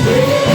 Yeah.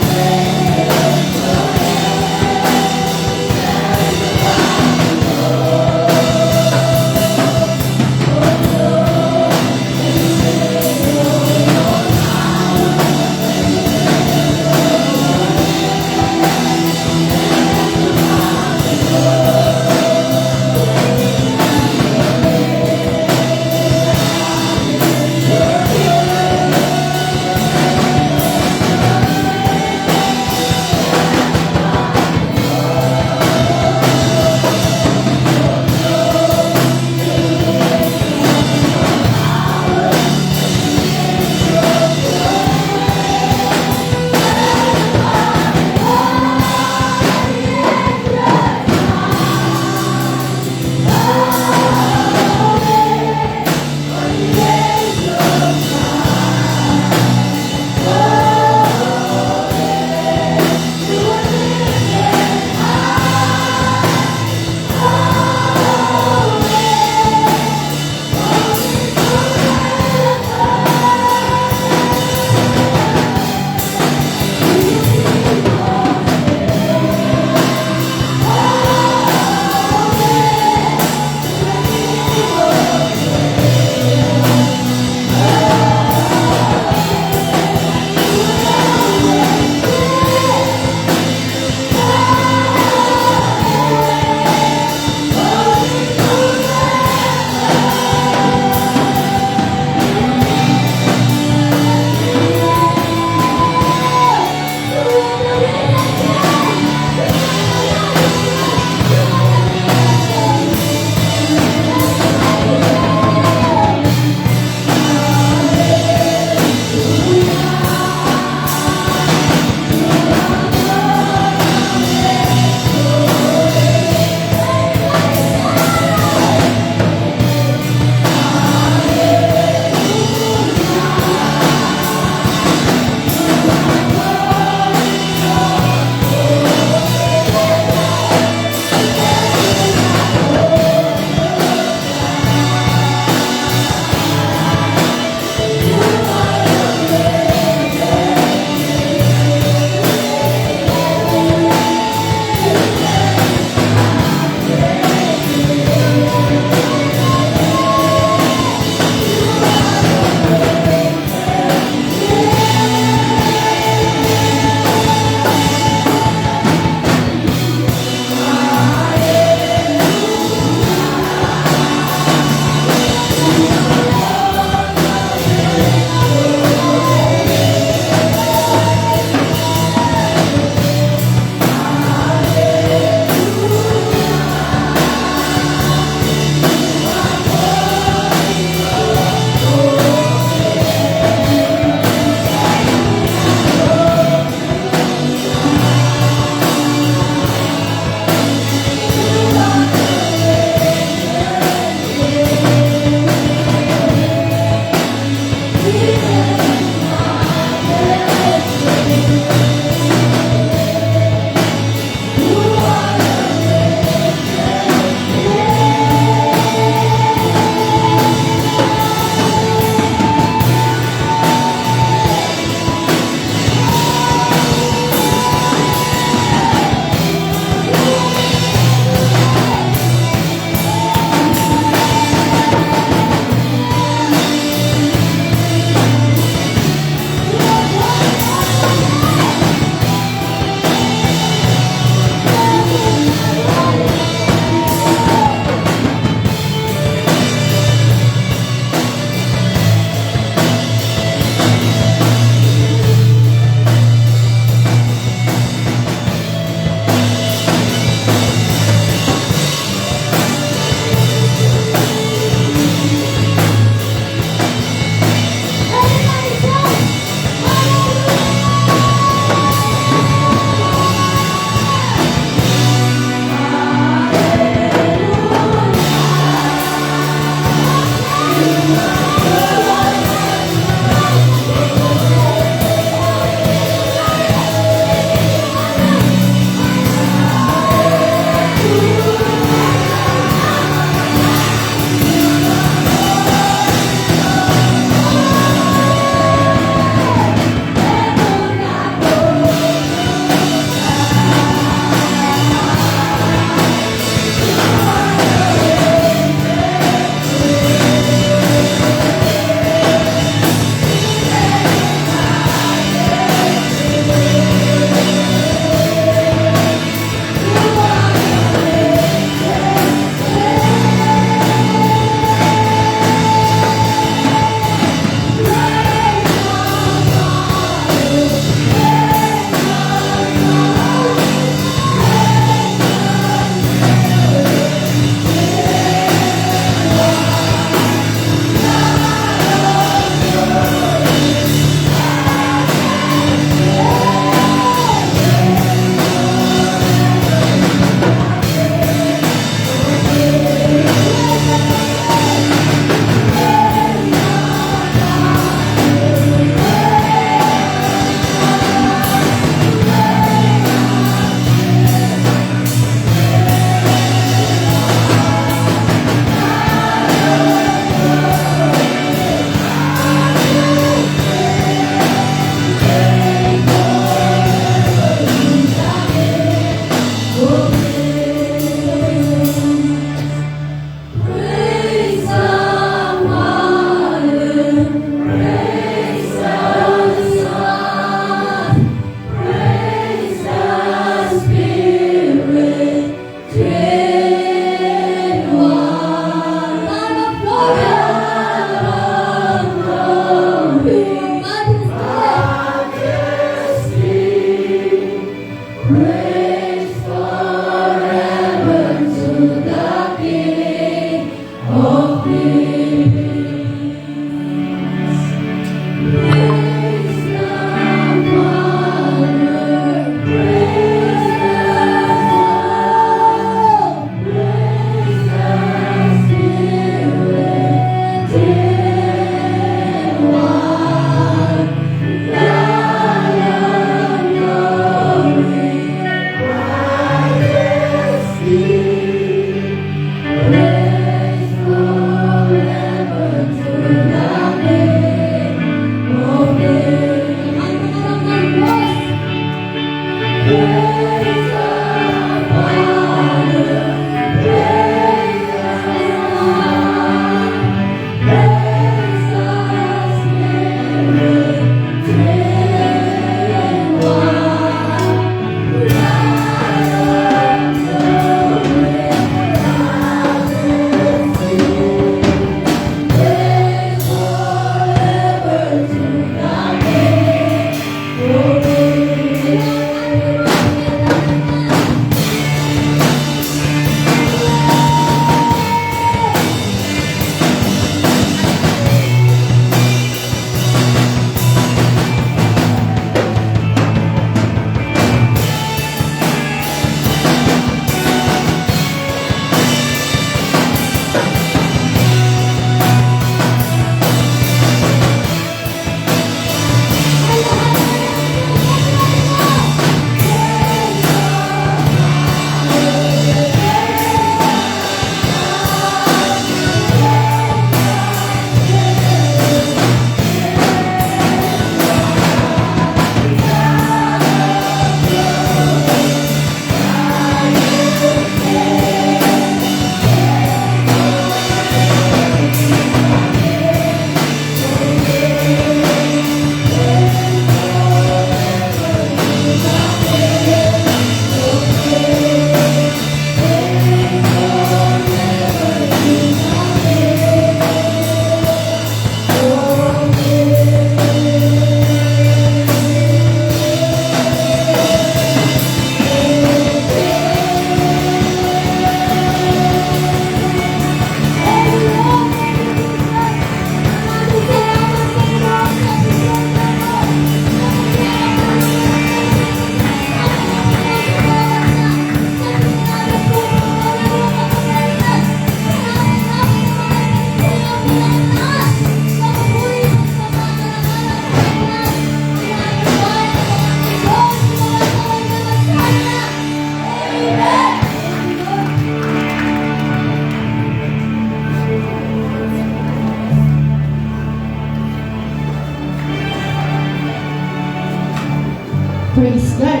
Praise God.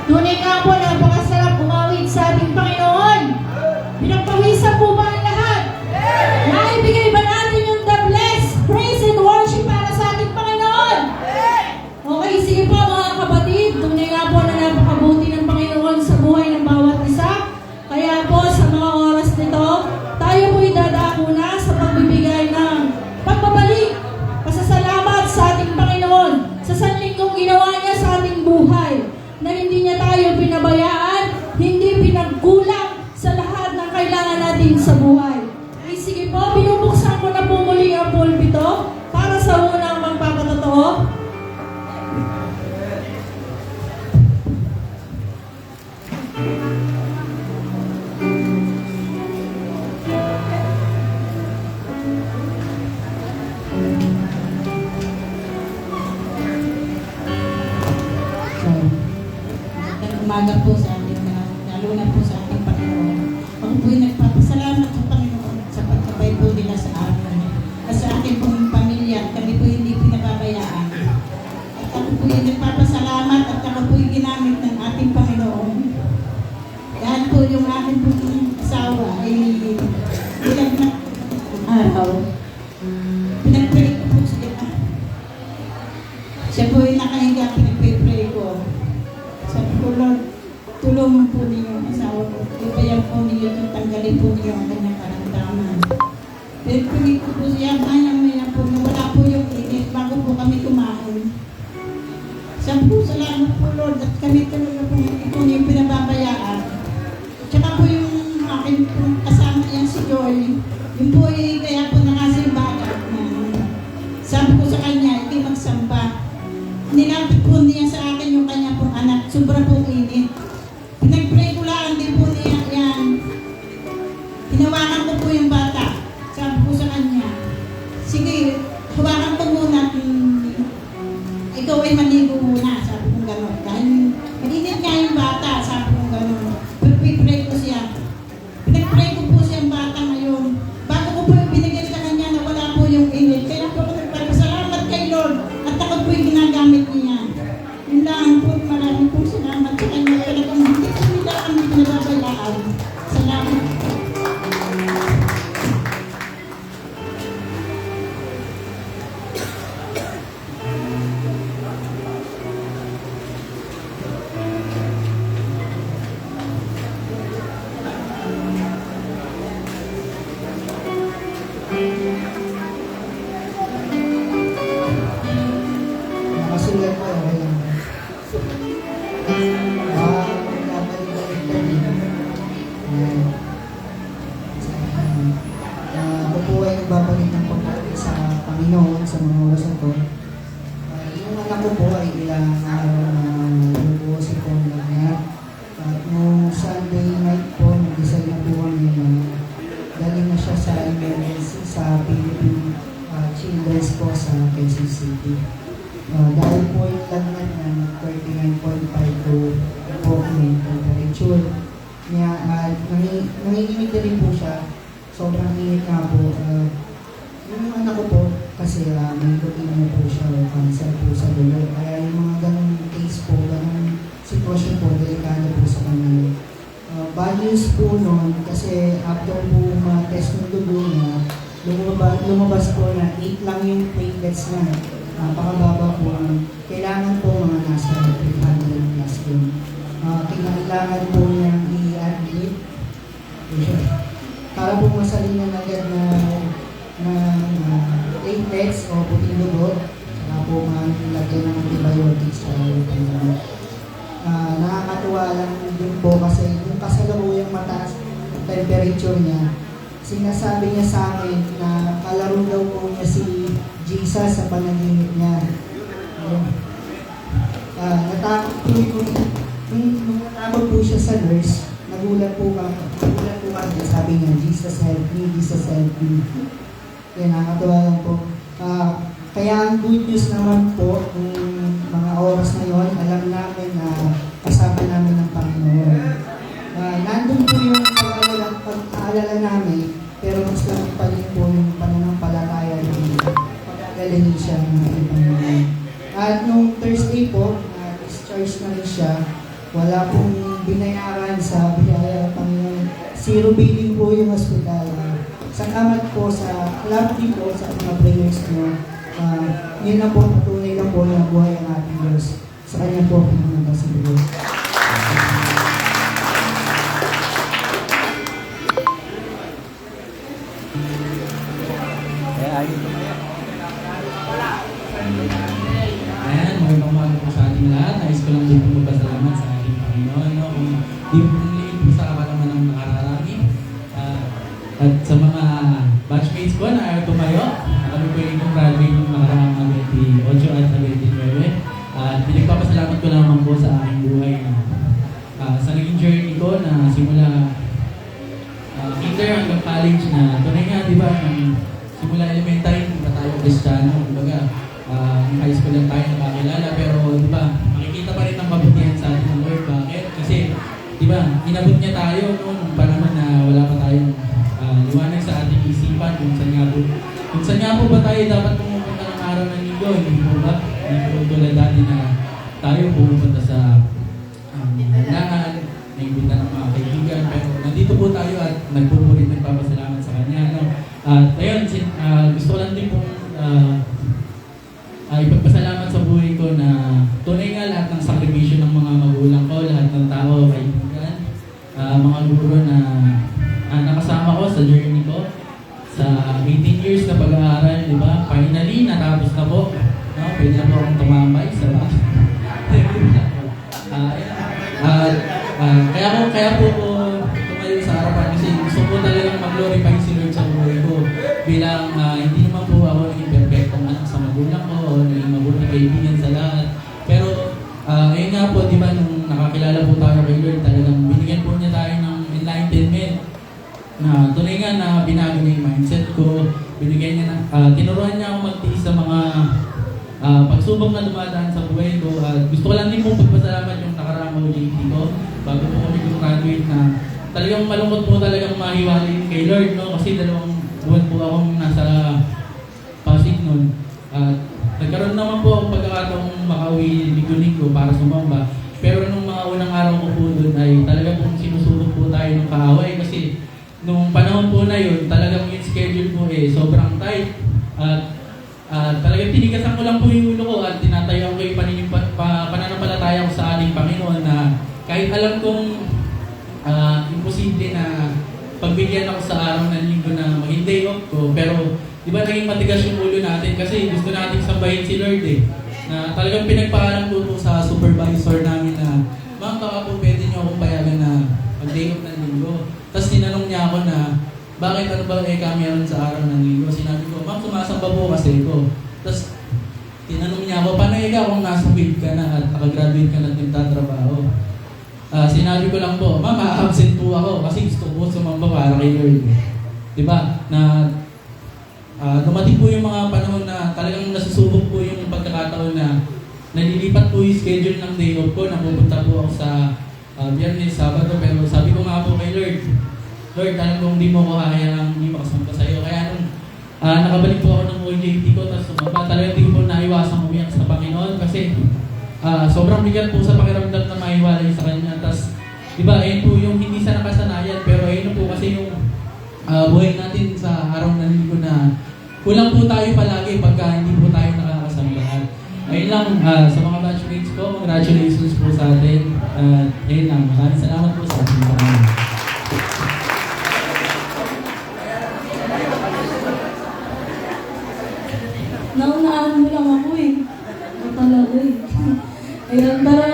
Tunay nga po, napakasarap umawit sa ating Panginoon. Pinagpawisan po ba ang lahat? Naibigay ba natin yung the blessed praise and worship para sa ating Panginoon? Okay, sige po mga kapatid. Tunay nga po na napakabuti ng Panginoon sa buhay ng bawat isa. Kaya po sa mga oras nito, tayo po'y dadako na sa pagbibigay ng pagbabalik, pasasalamat sa ating Panginoon sa sanlingkong ginawa niya sa ating buhay, na hindi niya tayo pinabayaan, hindi pinagkulang sa lahat ng kailangan natin sa buhay. Ay sige po, binubuksan ko na po muli ang pulpito para sa unang magpapatotoo. Umaga po sa ating lalo na po sa ating Panginoon. Ako po'y nagpapasalamat sa Panginoon sa pagkabay po nila sa amin. At sa ating pong pamilya, kami po hindi pinababayaan. At ako po'y nagpapasalamat at ako po'y ginamit ng ating Panginoon. Dahil po yung aking pong asawa ay ilang na araw. Pinag-pray ko po siya. Siya po ay nakahiga, pinag-pray ko. Sabi ko, Lord, tulungan po ninyo ang asawa ko. Ibayan po ninyo at tanggalin po ninyo ang kanyang karamdaman. Pero pili ko po siya, maya po, wala po yung init bago po kami kumain. Sabi po, salamat po Lord, at kami talaga po ito yung pinababayaan. Tsaka po yung aking kasama yan si Joy, Yun po kaya po nakasimbaga. Sabi ko sa kanya, hindi magsamba. Nilapit po niya sa akin yung kanya pong anak. Sobra pong init. Pinag-pray ko lang din po niya yan. Hinawakan ko po yung bata. Sabi ko sa kanya, sige, hawakan ko muna. Ikaw ay manigo muna. Sabi ko gano'n. Dahil mainit nga yung bata. Sabi ko gano'n. Pero pipray ko siya. Pinag-pray ko po siyang bata ngayon. Bago ko po yung binigay sa kanya na wala po yung init. Kaya po ako nagpapasalamat kay Lord. At ako po yung ginagamit niya. Yun lang po. Maraming po salamat sa kanya. Talagang hindi po nila kami pinababayaan. Salamat. Nakasulat ko, okay lang. Nabalik-balik na din. Ako po ay nagbabalik ng pagkakas sa Panginoon sa mga oras na to. Yung anak ko po ay ilang araw na lubusin ko lang yan. At nung Sunday night po, nag-decide na po kami na galing na siya sa emergency sa Philippine Children's po sa Quezon City. Dahil po yung lagnat na 39.5 po yung temperature niya at nanginginig na rin po siya. Sobrang init nga po. Yung anak ko po kasi may leukemia po siya o cancer po sa dulo. Kaya yung mga ganong case po, ganong sitwasyon po, delikado po sa kanya. Bad news po nun kasi after po ma-test ng dugo niya, lumabas po na 8 lang yung platelets na. Napakababa po. Kailangan po mga nasa 300 plus yun. Kailangan po niyang i-admit. Para po masalinan agad na platelets o puting dugo. Saka po malagyan ng antibiotics sa panggamot. Nakakatuwa lang din po kasi yung kasalukuyang mataas ang temperature niya, sinasabi niya sa akin na kalaro daw po niya si Jesus sa panaginip niya. Natakot po nung natakot po siya sa nurse, nagulat po kami, sabi niya, Jesus help me, Jesus help me. Kaya nakakatuwa lang po. Kaya ang good news naman po, yung mga oras na yun, alam namin na kasama namin ng Panginoon. Nandun po yung pag-aalala namin, pero mas lang pa rin po yung pananampalataya ng pag-agalangin siya ng Panginoon. At nung Thursday po, discharge na rin siya, wala pong binayaran sa biyaya ng Panginoon. Zero billing po yung hospital. Salamat po sa club din po sa mga prayers niyo. Yun na po, patunay lang po na buhay ang ating Diyos. Sa kanya po, pinamata sa Diyos. Ayan, magandang umaga po sa ating lahat. Nais ko lang din po magpasalamat sa ating Panginoon. No? Kung di po pumiliin po sa kapalaman ng nakararami. At sa mga batchmates ko na ayaw tumayo, kami po yung graduate ng nakaraang Agati 8 at Agati 9. At pinagpapasalamat ko naman po sa aking buhay na sa naging journey ko na simula kinder hanggang college na tunay nga, di ba, simula elementary, hindi pa tayo Kristiyano, kumbaga, high school lang tayo nakakilala, pero di ba, makikita pa rin ang kabutihan sa ating ng Lord. Bakit? Kasi, di ba, inabot niya tayo noong panahon na wala pa tayong liwanag sa ating isipan kung saan nga po ba tayo dapat pumupunta ng araw ng linggo, hindi po ba? Hindi po tulad dati na tayo pumupunta sa landahan, naibunta ng mga kaibigan, pero nandito po tayo at nagpupulit, nagpapasalamat sa Kanya. No? At ayun, gusto ko lang din pong ipagpasalamat sa buhay ko na tunay nga lahat ng sakripisyo ng mga magulang ko, lahat ng tao, kaibigan, mga guro na nakasama ko sa journey ko, sa 18 years na pag-aaral, di ba? Finally, natapos na po. No? Pwede na po akong tumambay sa kaya po tumayo sa harapan kasi gusto ko talagang mag-glorify si Lord bilang hindi naman po ako naging perfectong anak sa magulang ko o naging mabuting kaibigan sa lahat. Pero ayun nga po, di ba, nung nakakilala po tayo kay Lord, talagang binigyan po niya tayo ng enlightenment na tunay nga na binago niya yung mindset ko. Binigyan niya tinuruan niya ako magtiis sa mga pagsubok na dumadaan sa buhay ko. Gusto ko lang din po pagpasalamat yung nakaraang OJT ko bago po kami graduate na talagang malungkot po talagang mahiwalay kay Lord, no? Kasi 2 buwan po akong nasa Pasig nun. Nagkaroon naman po akong pagkakataong makauwi linggo-linggo para sumamba. Pero nung mga unang araw ko po doon ay talaga pong sinusubok po tayo ng kaaway kasi nung panahon po na yun, talagang yung schedule po sobrang tight. Talagang tinigasan ko lang po yung ulo ko at tinatayo ko yung pananampalataya ko sa ating Panginoon na kahit alam kong imposible na pagbigyan ako sa araw ng linggo na maging day off ko, pero di ba naging matigas yung ulo natin kasi gusto natin sambahin si Lord na talagang pinagpaalam ko po sa supervisor namin na, ma'am, baka po pwede niyo akong payagan na mag-day off ng linggo. Tapos tinanong niya ako na, bakit ano ba meron sa araw ng linggo? Sinabi ko, ma'am, sumasamba po kasi ko. Tapos tinanong niya ako, paano kung nasa field ka na at nakagraduate ka na nagtatrabaho? Sinabi ko lang po, ma'am, absent po ako kasi gusto ko sumamba para kay Lord. Diba? Na dumating po yung mga panahon na talagang nasusubok po yung pagkakataon na nalilipat po yung schedule ng day off ko, napupunta po ako sa Biyernes, Sabado, pero sabi ko nga po kay Lord, alam kong hindi mo ko kaya hindi makasamba sa'yo. Kaya nung nakabalik po ako ng OJT ko, tapos sumamba, talagang hindi ko po naiwasang umiyak sa Panginoon kasi sobrang bigat po sa pakiramdam na maiwalay sa Kanya. Tapos, diba, ayun po yung hindi sa nakasanayan, pero ayun po kasi yung buhay natin sa araw ng linggo na kulang po tayo palagi pagka hindi po tayo nakakasamba. Ayun lang, sa mga batchmates ko, congratulations po sa atin. Ayun lang, maraming salamat po sa ating panahon. Naunaan mo lang ako Ako talaga Ayun, pero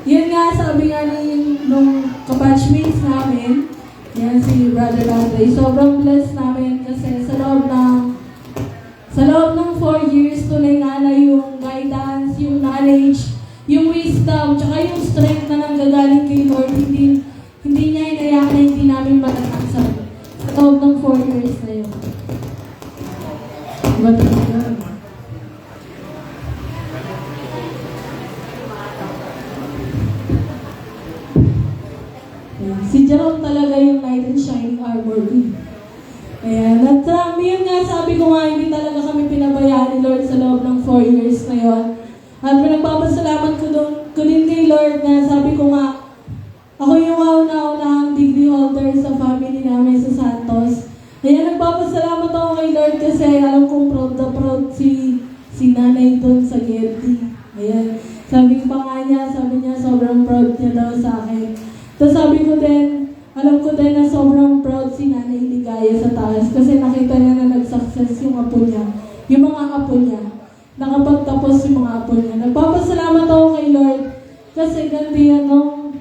yun nga, sabi nga nung kabatchmates namin, yan si Brother Andre, sobrang blessed namin kasi sa loob ng 4 years, tunay nga na yung guidance, yung knowledge, yung wisdom, tsaka yung strength na nanggagaling kay Lord, hindi niya inayakan na hindi namin matatagsan sa loob ng 4 years na yun. Diba talaga? Si Jerome talaga yung knight in shining armor din. Ayan. At yun nga, sabi ko nga, hindi talaga kami pinabayaan ni Lord sa loob ng 4 years na yun. At pinagpapasalamat ko din kay Lord na sabi ko nga, ako yung kauna-unahang degree holder sa family namin sa Santos. Ayan, nagpapasalamat ako kay Lord kasi alam kong proud na proud si nanay doon sa Gertie. Ayan. Sabi niya, sobrang proud niya daw sa akin. Tapos sabi ko din, alam ko din na sobrang proud si Nanay Ligaya sa taas kasi nakita niya na nag-success yung apo niya, yung mga apo niya. Nakapagtapos yung mga apo niya. Nagpapasalamat ako kay Lord kasi ganti yan nung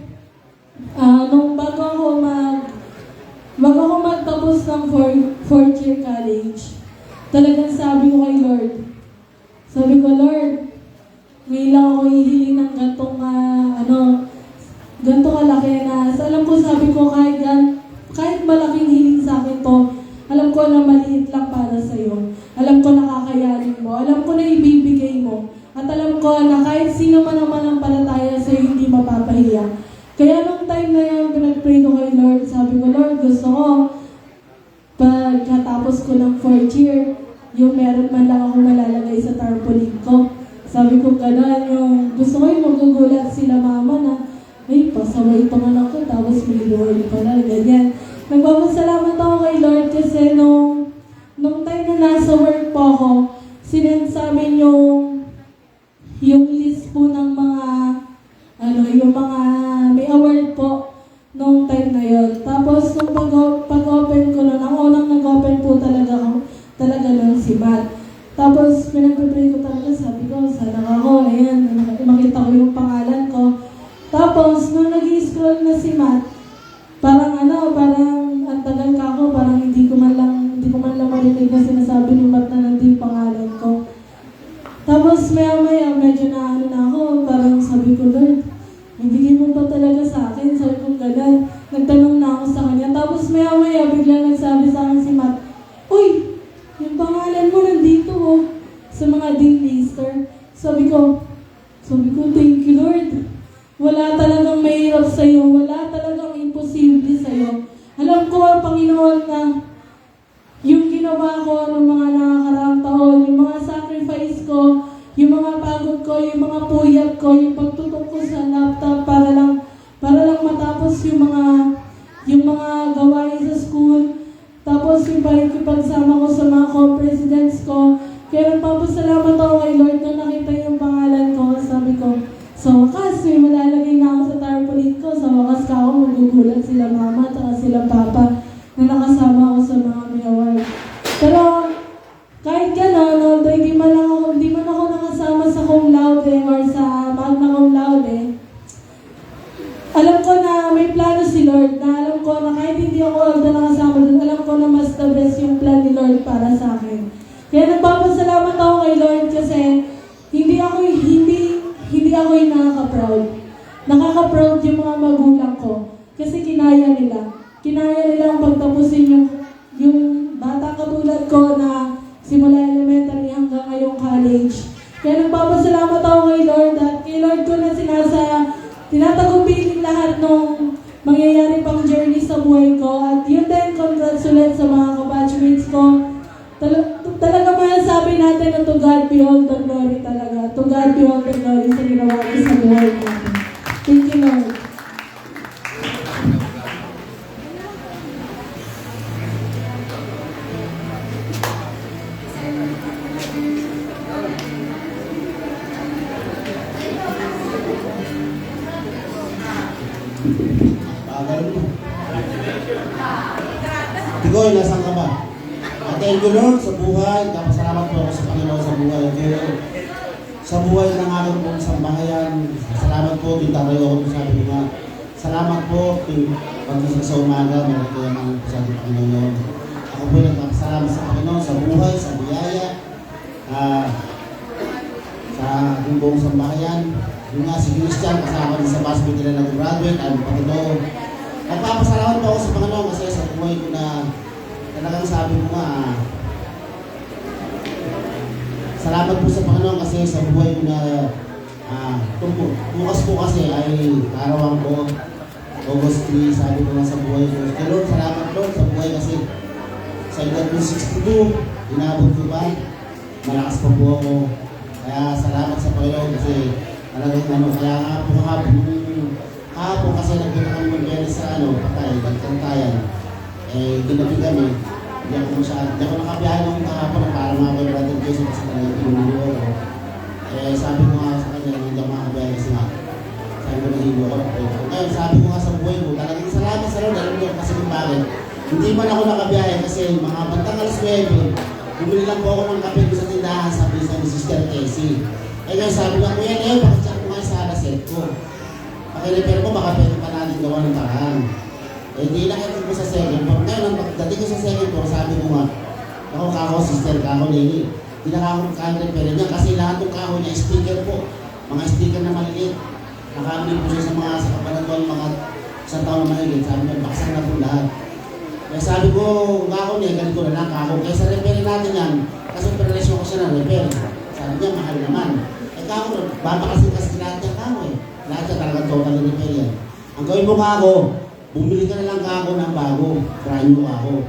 bago ako magtapos ng 4th year college, talagang sabi ko kay Lord, Lord, ngayon lang ako hihiling ng ganito kalaki na, alam ko, sabi ko, kahit malaking hiling sa akin to, alam ko na maliit lang para sa'yo. Alam ko na kakayanin mo. Alam ko na ibibigay mo. At alam ko na kahit sino man ang manampalataya sa'yo, hindi mapapahiya. Kaya nung time na yun, pinag-pray ko kay Lord. Sabi ko, Lord, gusto ko, pagkatapos ko ng 4th year, yung meron man lang akong malalagay sa tarpaulin ko. Sabi ko, gano'n, yung gusto ko yung magugulat sila mama na, ay, pasaway pa man ako, tapos may Lord pala, ganyan. Nagpapasalamat ako kay Lord kasi nung time na nasa work po ako, sinend sa amin yung list po ng mga, yung mga may award po nung time na yun. Tapos nung pag-open ko nun, ang unang nag-open po talaga nun si Matt. Tapos pinag-pray ko talaga, sabi ko, sana ako, ayan, makita ko yung pangalan ko. Tapos, nung nag-i-scroll na si Matt, parang ang tagal ka ako, parang hindi ko man lang nakarinig na sinasabi ni Matt na nandun yung pangalan ko. Tapos maya-maya, medyo naano na ako, parang sabi ko, Lord, ibigay mo pa talaga sa akin, sabi ko ganun. Nagtanong na ako sa kanya. Tapos maya-maya, biglang nagsabi sa akin si Matt, uy, yung pangalan mo nandito oh, sa mga ding lister. Sabi ko, thank you Lord. Wala talagang mahirap sa'yo, wala talagang imposible sa'yo. Alam ko, Panginoon, na yung ginawa ko ng mga nakakaraang taon, yung mga sacrifice ko, yung mga pagod ko, yung mga puyat ko, yung pagtutok ko sa laptop para lang matapos yung mga gawain sa school, tapos yung pakikipagsama ko sa mga co-presidents ko. Kaya nagpapasalamat ako kay Lord na nakita yung pangalan ko. Sabi ko, sa wakas, may malalagay na ako sa tarpaulin ko. Sa wakas ka ako, magugulat sila mama at sila papa na nakasama ako sa mga may award. Pero kahit gano'n, although di man ako nakasama sa cum laude or sa magna cum laude, alam ko na may plano si Lord, na alam ko na kahit hindi ako although nakasama doon, alam ko na mas the best yung plan ni Lord para sa akin. Kaya nagpapasalamat ako kay Lord kasi hindi ako yung nakaka-proud. Nakaka-proud yung mga magulang ko kasi kinaya nila. Kinaya nilang pagtapusin yung bata katulad ko na simula elementary hanggang ngayong college. Kaya nagpapasalamat ako kay Lord at kay Lord ko na tinatagumpin lahat ng mangyayari pang journey sa buhay ko. At yun din, congrats ulit sa mga kabatchmates ko. Talaga masasabi natin na to God be all the glory talaga. To God be all the glory sa ginawa ko sa buhay natin. Thank you, Lord. Tigoy, nasaan ka ba? Thank you Lord sa buhay. Salamat po ako sa Panginoon sa buhay. Sa buhay ng aking pong sambahayan. Salamat po, kita kayo ako sabi ko nga. Salamat po, pag-isip sa umaga, malagyan po sa ating Panginoon. Ako po nagpapasalamat sa Panginoon sa buhay, sa biyaya, sa aking buong sambahayan. Yung nga si Christian, kasama din sa basket nila nag-graduate, ang Panginoon. Nagpapasalamat po ako sa Panginoon kasi sa buhay ko na talagang sabi ko nga, salamat po sa Panginoon kasi sa buhay ko na bukas po kasi ay arawan ko, August 3, sabi ko nga sa buhay ko. Kaya Lord, salamat Lord sa buhay kasi sa edad ko 62, inabot ko ba? Malakas pa po ako. Kaya salamat sa Panginoon kasi talagang kaya kahapon kasi nagpunta kami mag-biyari sa Kantayan. Ginabi kami. Hindi ako nakabiyahe ng kahapon na para mga kay Brother Jason kasi talagang pinunilo ako. Sabi ko nga sa kanya, hindi ako makabiyahe kasi nga. Sabi ko nahilo ako. Ngayon, sabi ko nga sa buhay ko, talagang salamat sa Lord. Alam niyo kasi kung bakit. Hindi man ako nakabiyahe kasi mga bantang alas 9, bumili lang po ako ng kape sa tindahan sa bisa ni Sister Casey. Ngayon, sabi ko, Kuya Leo, pakichat ko nga sa alaset ko. Pakirepair ko, baka pwede pa natin gawa ng paraan. Hindi nakita ko sa second floor. Ngayon, dating ko sa second floor, sabi ko nga, ako, sister, kako, Lili. Hindi na ako repair niya kasi lahat ng kako niya, sticker po. Mga sticker na maliliit. Nakabili po siya sa mga sa kapanatuan, mga isang taon na mahigit. Sabi niya, baksan na po lahat. Kaya sabi ko, kako niya, ganito na lang kako. Kaya sa repair natin yan, kasi perresyon ko siya na repair. Sabi niya, mahal naman. Kako, babakasin kasi lahat niya kako eh. Lahat niya talagang total repair yan. Ang gawin mo kako, bumili ka na lang kako ng bago, brand new kako.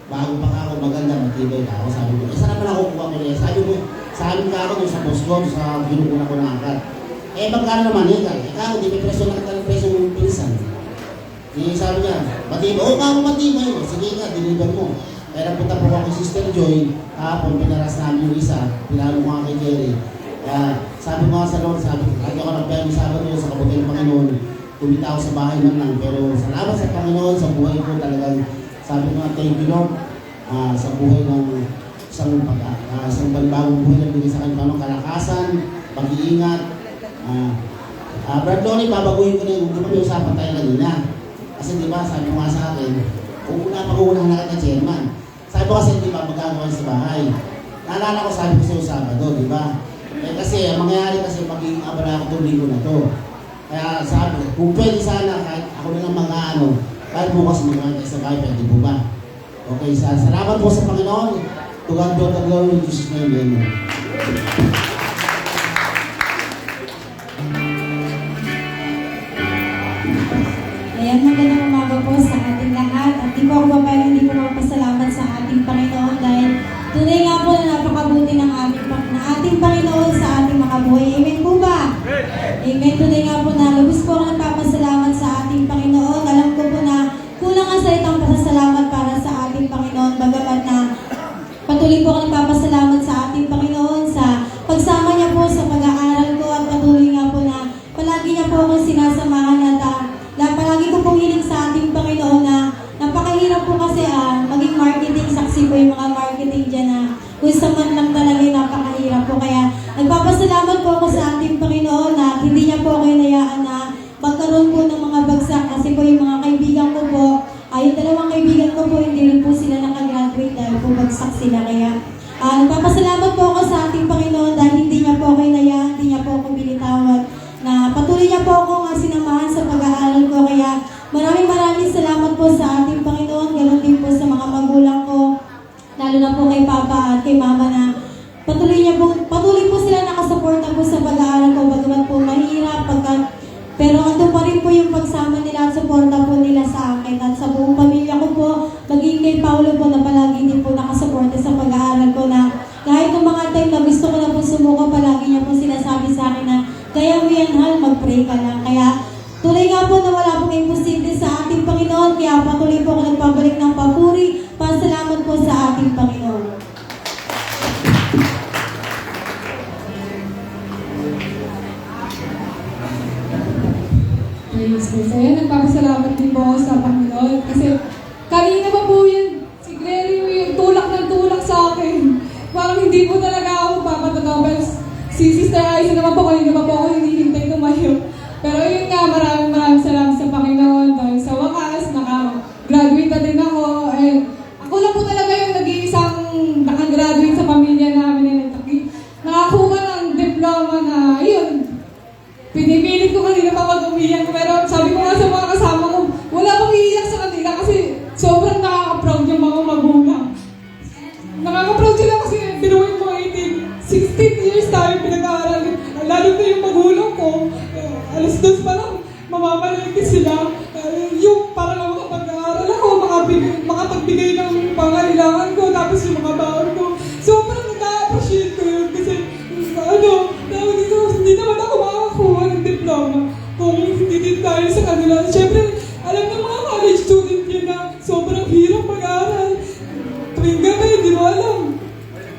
Bago pa kako, maganda, matibay kako. Sabi ko, isa naman ako kuha ko niya. Sabi ko, sa amin kako doon sa boss ko, sa binukuna ko ng angkat. Magkano naman eh, kako, di may presyo na katalang presyo ng pinsan. Sabi niya, matibay, kako matibay. Sige ka, deliver mo. Kaya napunta po ako si Sister Joy, kahapon, pinaras namin yung isa, pinalo ko nga kay Jerry. Kaya sabi ko nga sa Lord, sabi ko, kahit ako nagpaya ng Sabado sa kabuti ng Panginoon, kumita ako sa bahay man lang, pero salamat sa Panginoon, sa buhay ko talagang, sabi ko nga, thank you Lord, sa buhay ng isang bagong buhay na bigay sa akin, kalakasan, pag-iingat. Brad Lonnie, babaguhin ko na yung usapan tayo kanina. Kasi di ba, sabi ko nga sa akin, pag-uunahan na kita chairman. Sabi ko kasi, di ba, magagawa sa bahay. Naalala ko, sabi ko sa Sabado, di ba? Eh kasi, ang mangyayari kasi, magiging abala ako itong linggo na to. Kaya sabi ko, kung pwede sana, kahit ako na lang mga kahit bukas magkakaroon tayo sa bahay, pwede po ba? Okay, salamat po sa Panginoon. To God be all the glory in Jesus' name, amen. Ayan, magandang umaga po sa ating lahat. At di po ako babae, hindi po magpasalamat sa ating Panginoon dahil tunay nga po na napakabuti ng ating Panginoon sa ating mga buhay. Amen po ba? Amen. Tunay nga po na lubos po ako nagpapasalamat sa ating Panginoon. Alam ko po na kulang ang salitang pasasalamat para sa ating Panginoon. Bagamat na patuloy po ako nagpapasalamat sa ating Panginoon sa pagsama niya po sa pag-aaral ko at patuloy nga po na palagi niya po akong sinasamahan at palagi ko pong hiling sa ating Panginoon na napakahirap po kasi maging marketing, saksi po yung mga marketing dyan na kung sa man lang talaga napakahirap po. Kaya nagpapasalamat po ako sa ating Panginoon na hindi niya po ako hinayaan na magkaroon po ng mga bagsak kasi po yung mga kaibigan ko po, yung dalawang kaibigan ko po, hindi rin po sila nakagraduate dahil po bagsak sila. Kaya nagpapasalamat po ako sa ating Panginoon dahil hindi niya po ako hinayaan, hindi niya po ako binitawat, na patuloy niya po akong sinamahan sa pag-aaral ko. Kaya maraming salamat po sa ating Panginoon. Ganon din po sa mga magulang ko, lalo na po kay Papa at kay Mama na patuloy po sila nakasuporta po sa pag-aaral ko bagamat po mahirap pero ando pa rin po yung pagsama nila at suporta po nila sa akin at sa buong pamilya ko po, maging kay Paulo po na palagi din po nakasuporta sa pag-aaral ko na kahit ng mga time na gusto ko na po sumuko, palagi niya po sinasabi sa akin na kaya mo yan, Hal, mag-pray ka lang. Kaya tuloy nga po na wala pong imposible sa ating Panginoon, kaya patuloy po ako nagpabalik ng papuri. Pasalamat po sa ating Panginoon. Praise God. So, yan, nagpapasalamat din po ako sa Panginoon. Kasi, kanina pa po yun, si Grery yung tulak ng tulak sa akin. Parang hindi po talaga ako papatatapos. Si Sister Aiza naman po, kanina pa po ako hinihintay tumayo. Pero yun nga, maraming salamat sa Panginoon. Dahil sa wakas, naka-graduate na din ako. And ako lang po talaga yung nag-iisang nakagraduate sa pamilya namin. Nakakuha ng diploma na, yun, pinipilit ko kanina pa mag-umiyak. Pero sabi ko nga sa mga kasama ko, wala akong iiyak sa kanila kasi sobrang nakaka-proud yung mga magulang. Nakaka-proud sila kasi binuhin mo 16 years tayo pinag-aaral. Lalo na yung magulang ko, alas 2 pa lang, mamamalaki sila. Yung para lang makapag-aaral ako, makapagbigay ng pangailangan ko, tapos yung mga baon ko. Sobrang nag-a-appreciate ko yun kasi, hindi naman ako makakakuha ng diploma kung hindi din tayo sa kanila. Siyempre, alam ng mga college student yun na sobrang hirap mag-aaral. Tuwing gabi, hindi mo alam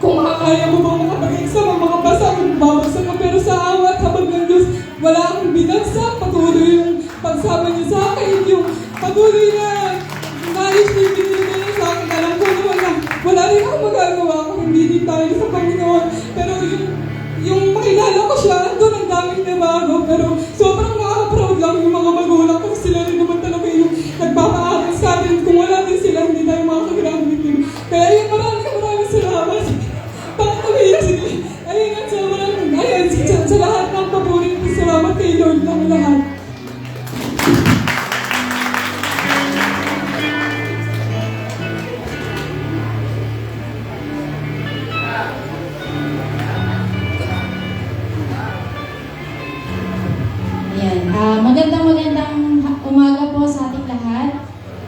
kung makakaya mo bang makapag-exam o makapasa kung babagsak ka. Pero sa awat, habang ng Diyos, wala akong binagsak. Patuloy yung pagsama niyo sa akin, yung patuloy na knowledge na ibinigay niyo sa akin. Alam ko naman na wala rin ako magagawa kung hindi din tayo sa Panginoon. Pero yung makilala ko siya, doon ang daming nabago. Pero sobrang nakaka-proud lang yung mga magulang kasi sila rin naman talaga yung nagpapaaral sa atin. Kung wala din sila, hindi tayo makakagraduate. Kaya yun, maraming salamat. Sige. Ayun at sa lahat ng papuri, salamat kay Lord ng lahat. Ayan. Magandang umaga po sa ating lahat.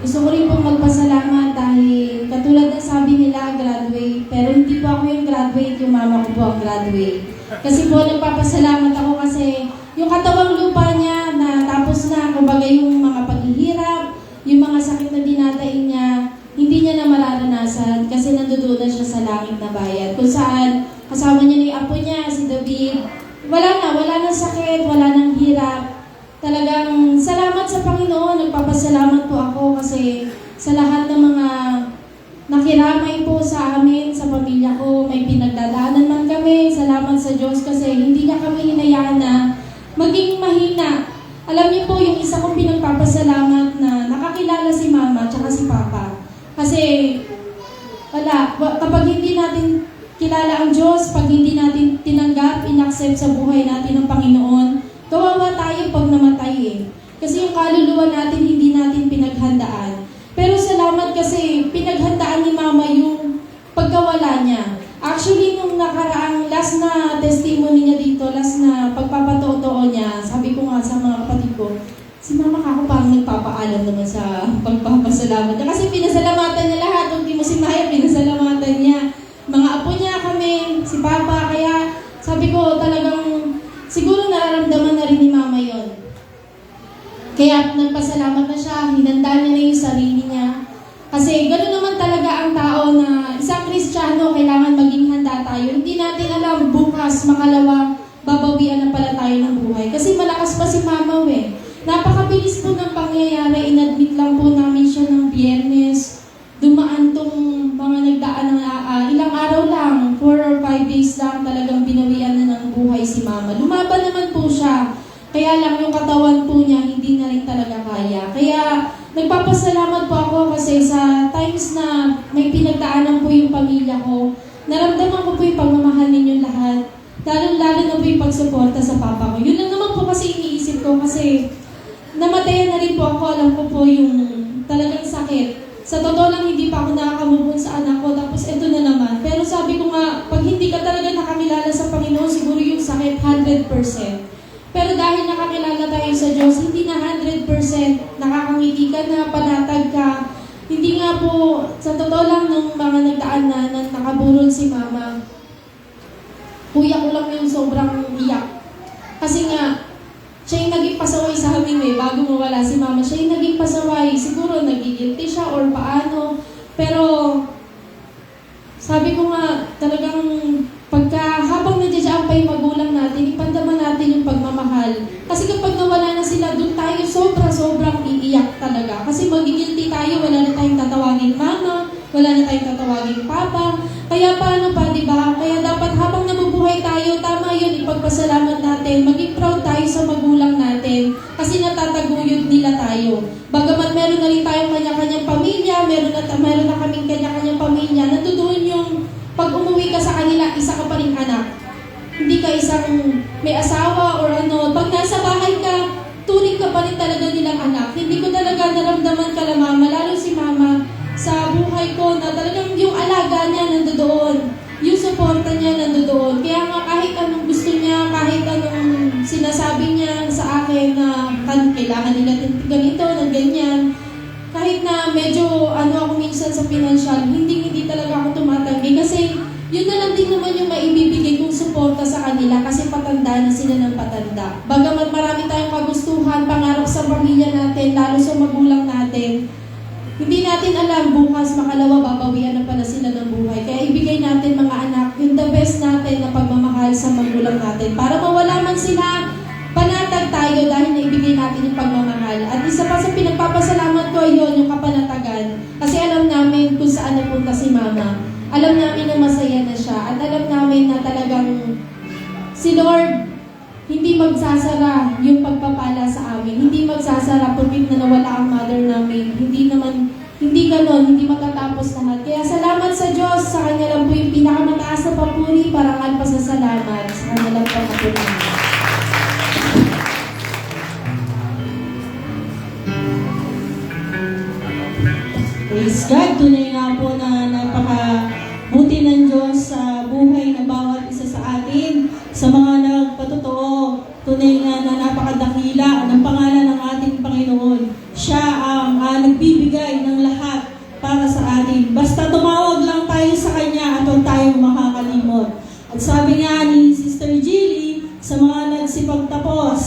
Gusto ko rin pong magpasalamat dahil katulad ng sabi nila, graduate. Pero hindi po ako yung graduate, yung mama ko po ang graduate. Kasi po nagpapasalamat ako kasi yung katawang lupa niya na tapos na, kumbaga yung mga paghihirap, yung mga sakit na dinadaing niya, hindi niya na mararanasan kasi nandoon na siya sa langit na bayan. Kung saan kasama niya na yung apo niya, si David. Wala nang sakit, wala nang hirap. Talagang salamat sa Panginoon, nagpapasalamat po ako kasi sa lahat ng mga nakiramay po sa amin, sa pamilya ko, may pinagdadaanan man kami. Salamat sa Diyos kasi hindi niya kami hinayaan na maging mahina. Alam niyo po, yung isa kong pinagpapasalamat na nakakilala si Mama at si Papa. Kasi Kapag hindi natin kilala ang Diyos, pag hindi natin tinanggap, inaccept sa buhay natin ng Panginoon, kawawa tayo pag namatay eh. Kasi yung kaluluwa natin, hindi natin pinaghandaan. Pero salamat kasi pinaghandaan ni Mama yung pagkawala niya. Actually, nung nakaraang last na testimony niya dito, last na pagpapatotoo niya, sabi ko nga sa mga kapatid ko, si Mama Kako parang nagpapaalam naman sa pagpapasalamat niya. Kasi pinasalamatan niya lahat. Ultimo si Maya, pinasalamatan niya. Mga apo niya kami, si Papa. Kaya sabi ko talagang siguro nararamdaman na rin ni Mama yon. Kaya nagpasalamat na siya, hinanda niya na yung sarili niya. Kasi gano'n naman talaga ang tao na isang Kristiyano, kailangan maging handa tayo. Hindi natin alam bukas, makalawa, babawian na pala tayo ng buhay. Kasi malakas pa si Mama eh. Napakabilis po ng pangyayari. Inadmit lang po namin siya ng Biyernes. Dumaan tong mga nagdaan ng ilang araw lang, 4 or 5 days lang talagang binawian na ng buhay si Mama. Lumaban naman po siya. Kaya lang yung katawan po niya hindi na rin talaga kaya. Kaya nagpapasalamat po ako kasi sa times na may pinagdaanan po yung pamilya ko, naramdaman ko po yung pagmamahal ninyong lahat. Lalo na po yung pagsuporta sa papa ko. Yun lang naman po kasi iniisip ko kasi namatayan na rin po ako. Alam ko po yung talagang sakit. Sa totoo lang, hindi pa ako nakakamubon sa anak ko. Tapos ito na naman. Pero sabi ko nga, pag hindi ka talaga nakakilala sa Panginoon, siguro yung sakit 100%. Pero dahil nakakilala tayo sa Diyos, hindi na 100% nakakangiti ka na, panatag ka. Hindi nga po, sa totoo lang, nung mga nagdaan na nakaburol si Mama, kuya ko lang yung sobrang iyak. Kasi nga, siya yung naging pasaway sa amin bago mawala si Mama. Siya yung naging pasaway. Siguro nagigilty siya or paano. Pero, sabi ko nga, talagang habang nandiyan pa yung magulang natin, ipandama natin yung pagmamahal. Kasi kapag nawala na sila, doon tayo sobrang iiyak talaga. Kasi magigilty tayo, wala na tayong tatawagin Mama, wala na tayong tatawagin Papa. Kaya paano pa, di ba? Kaya dapat habang nabubuhay tayo, tama yun, ipagpasalamat natin, maging proud tayo sa magulang natin. Kasi natataguyod nila tayo. Bagamat meron na rin tayong kanya-kanyang pamilya, meron na kaming kanya-kanyang pamilya, nandoon yung pag umuwi ka sa kanila, isa ka pa rin anak. Hindi ka isang may asawa or ano. Pag nasa bahay ka, turing ka pa rin talaga nilang anak. Hindi ko talaga naramdaman kala Mama, lalo si Mama, sa buhay ko na talagang yung alaga niya nandoon. Yung suporta niya nandoon. Kaya nga kahit anong gusto niya, kahit anong sinasabi niya sa akin na kailangan nila ganito, na ganyan, kahit na medyo ako minsan sa financial, hindi talaga ako tumatanggi kasi yun na lang din naman yung maibibigay kong suporta sa kanila kasi patanda na sila ng patanda. Bagamat marami tayong kagustuhan, pangarap sa pamilya natin, lalo sa magulang natin, hindi natin alam bukas makalawa babawian na pala sila ng buhay. Kaya ibigay natin mga anak yung the best natin na pagmamahal sa magulang natin. Para mawala man sila, panatag tayo dahil naibigay natin yung pagmamahal. At isa pa sa pinagpapasalamat ko yun, yung kapanatagan. Kasi alam namin kung saan napunta si Mama. Alam namin na masaya na siya. At alam namin na talagang si Lord, hindi magsasara yung pagpapala sa amin. Hindi magsasara pagkit na nawala ang mother namin. Hindi ganon, hindi matatapos lahat. Kaya salamat sa Diyos, sa Kanya lang po yung pinakamataas na papuri, parangal pa sa salamat. Sa Kanya lang po papuri. Praise God, tunay nga po na napakabuti ng Diyos sa buhay ng bawat isa sa atin. Sa mga nagpatotoo, tunay nga na napakadakila ng pangalan ng ating Panginoon. Siya ang nagbibigay ng lahat para sa atin. Basta tumawag lang tayo sa Kanya at huwag tayong makakalimot. At sabi nga ni Sister Jilly, sa mga nagsipagtapos,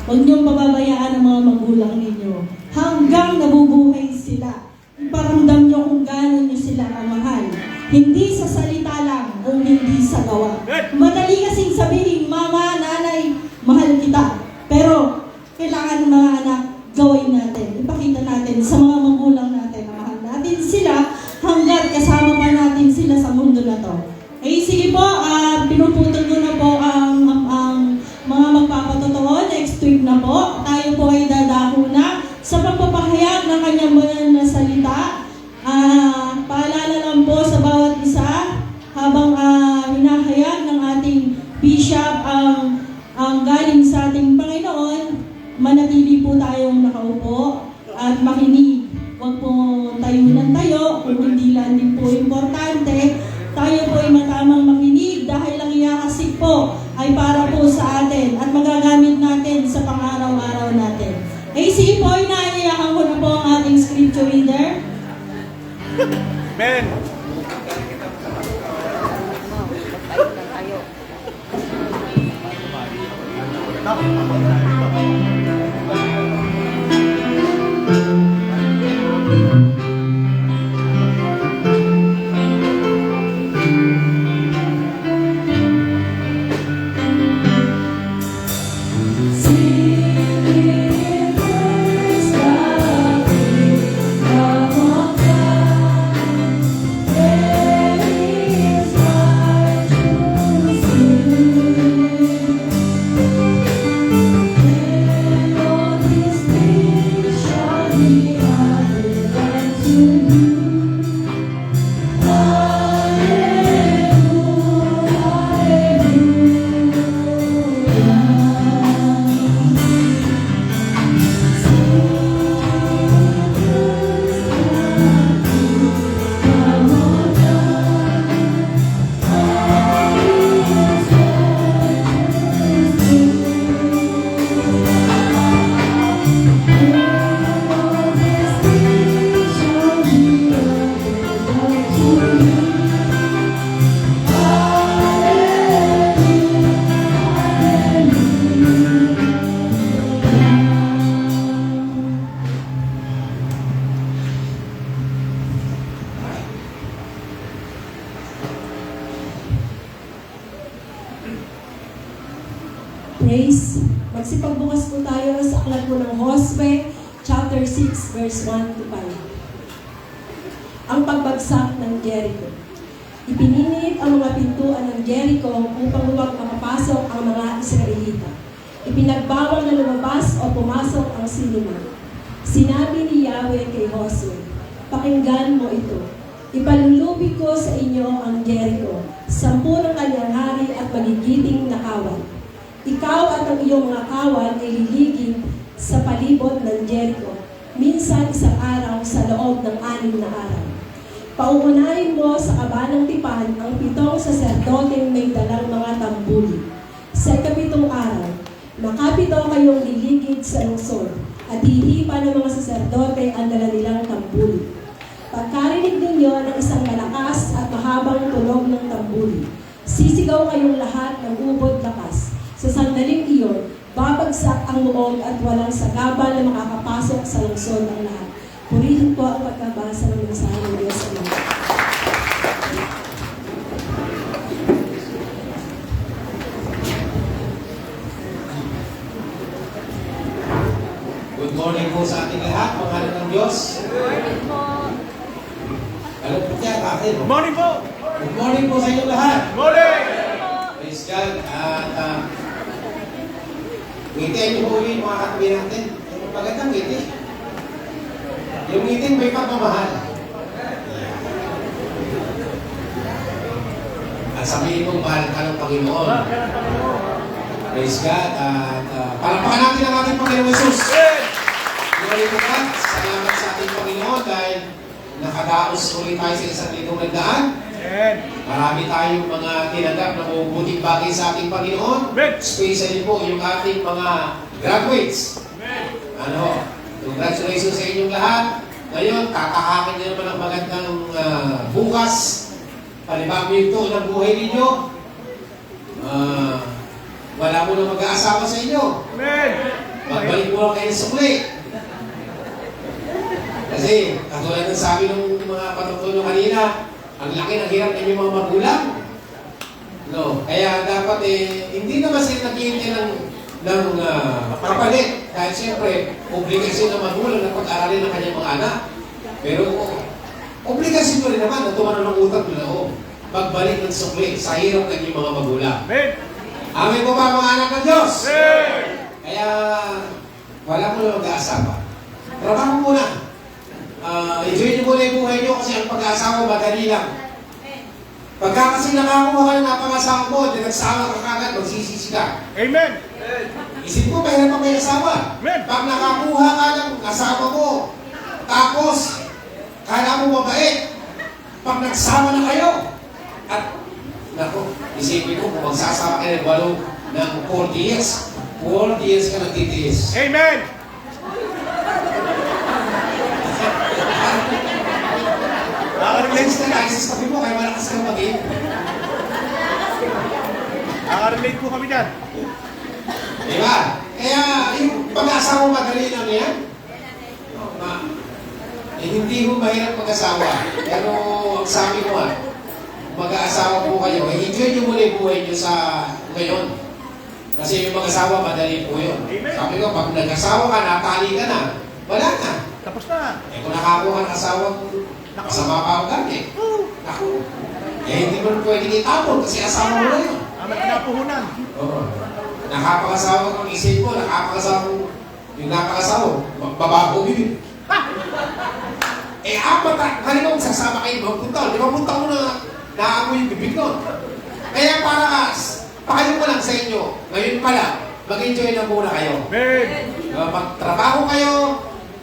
huwag niyong pababayaan ang mga magulang ninyo. Hanggang nabubuhay sila. Iparamdam niyo kung gaano niyo sila kamahal. Hindi sa salita lang o hindi sa gawa. Madali kasing sabihin, Mama, Nanay, mahal kita. Pero kailangan ng mga anak, gawin natin. Ipakita natin sa mga magulang natin na mahal natin sila hanggat kasama pa natin sila sa mundo na to. Eh, sige po, pinuputol ko na po ang mga magpapatotoo. Next week na po, tayo po ay dadako na sa pagpapahayag ng kanyang banal na salita. Paalala po ay para po sa atin at magagamit natin sa pang-araw-araw natin. Ay sige po, inaaniyakan ko na po ang ating scripture reader. Amen. Praise. Magsipagbukas po tayo sa aklat po ng Josue, chapter 6, verse 1 to 5. Ang pagbagsak ng Jericho. Ipinilit ang mga pintuan ng Jericho upang huwag makapasok ang mga Israelita. Ipinagbawal na lumabas o pumasok ang sinuman. Sinabi ni Yahweh kay Josue, pakinggan mo ito. Ipalulubi ko sa inyo ang Jericho, 10 ng kanyang hari at magigiting na kawal. Ikaw at ang iyong mga kawal ay liligid sa palibot ng Jericho, minsan isang araw sa loob ng 6 na araw. Pauunahin mo sa kabanang tipan ang 7 saserdoteng may dalang mga tambuli. Sa 7 araw, makapito kayong liligid sa lungsod, at hihipa ng mga saserdote ang dala nilang tambuli. Pagkarinig ninyo ng isang malakas at mahabang tunog ng tambuli, sisigaw kayong lahat ng ubod lakas. Sa sandaling iyon, babagsak ang muog at walang sagaba na makakapasok sa lungsod ng lahat. Purihin po ang pagkabasa ng mensahe ng Diyos sa mga. Good morning po sa ating lahat, mga anak ng Diyos. Alam po kaya bakit? Good morning po. Good morning po sa inyong lahat. Good morning. Praise God. At ngitian niyo po ulit mga katabi natin. Magandang ngiti. Yung ngiting may pagmamahal. At sabihin mong mahal ka ng Panginoon. Praise God. At palapakan natin ang ating Panginoon Jesus. God, salamat sa ating Panginoon dahil nakadaos ulit tayo sa isang linggong nagdaan. Marami tayong mga tinanggap na mabubuting bagay sa ating Panginoon. Especially po yung ating mga graduates. Congratulations sa inyong lahat. Ngayon, tatahakin nyo naman ang magandang bukas. Panibagong ito ng buhay ninyo. Wala mo na mag-aasawa sa inyo. Magbalik mo lang kayo sa sukli. Kasi, katulad ng sabi ng mga patutulo kanina, ang laki ng hirap ng mga magulang. No? Kaya dapat hindi naman sila naghihintay ng kapalit. Dahil siyempre, obligasyon ng magulang na pag-aralin ng kanyang mga anak. Pero, obligasyon ko rin naman na tumano ng utang nila magbalik ng sukli sa hirap ng inyong mga magulang. Amen po ba mga anak ng Diyos? Kaya, wala mo na mag-aasawa. Trabaho muna. Enjoy niyo muna yung buhay niyo kasi ang pag-aasawa madali lang. Pagka kasi nakakuha ka ng napangasawa mo, di nagsawa ka kagad, magsisisi ka. Amen. Isip mo, mahirap pa may asawa. Pag nakakuha ka ng asawa mo, tapos, kala mo mabait, pag nagsama na kayo, at Naku, isipin ko, kung magsasama ka ng 8 ng 40 years. 40 years ka nagtitiis. Amen! Nakaka-relate ka na, sa tabi mo, kaya malakas kang mag-in. Nakaka-relate po kami dyan. Diba? Kaya, yung pag-asawa madali lang yan. Hindi mo mahirap mag-asawa. Pero, ang sabi ko mag-aasawa po kayo, enjoy nyo muna yung buhay nyo sa ngayon. Kasi yung mag-asawa, madali po yun. Sabi ko, pag nag-asawa ka, natali ka na, wala na. Tapos na. Kung nakakuha ng asawa, masama pa ang gani. Ako. Hindi mo pwedeng itapon kasi asawa mo na yun. Amat na puhunan. Oo. Nakapag-asawa kang isip mo, yung nakapag-asawa, babago bibig. Apat na, halimbawa sasama kayo, 5 taon, 5 taon na naamoy yung bibig nun. Kaya para, payo ko lang sa inyo, ngayon pala, mag-enjoy na muna kayo. Amen! Magtrabaho kayo,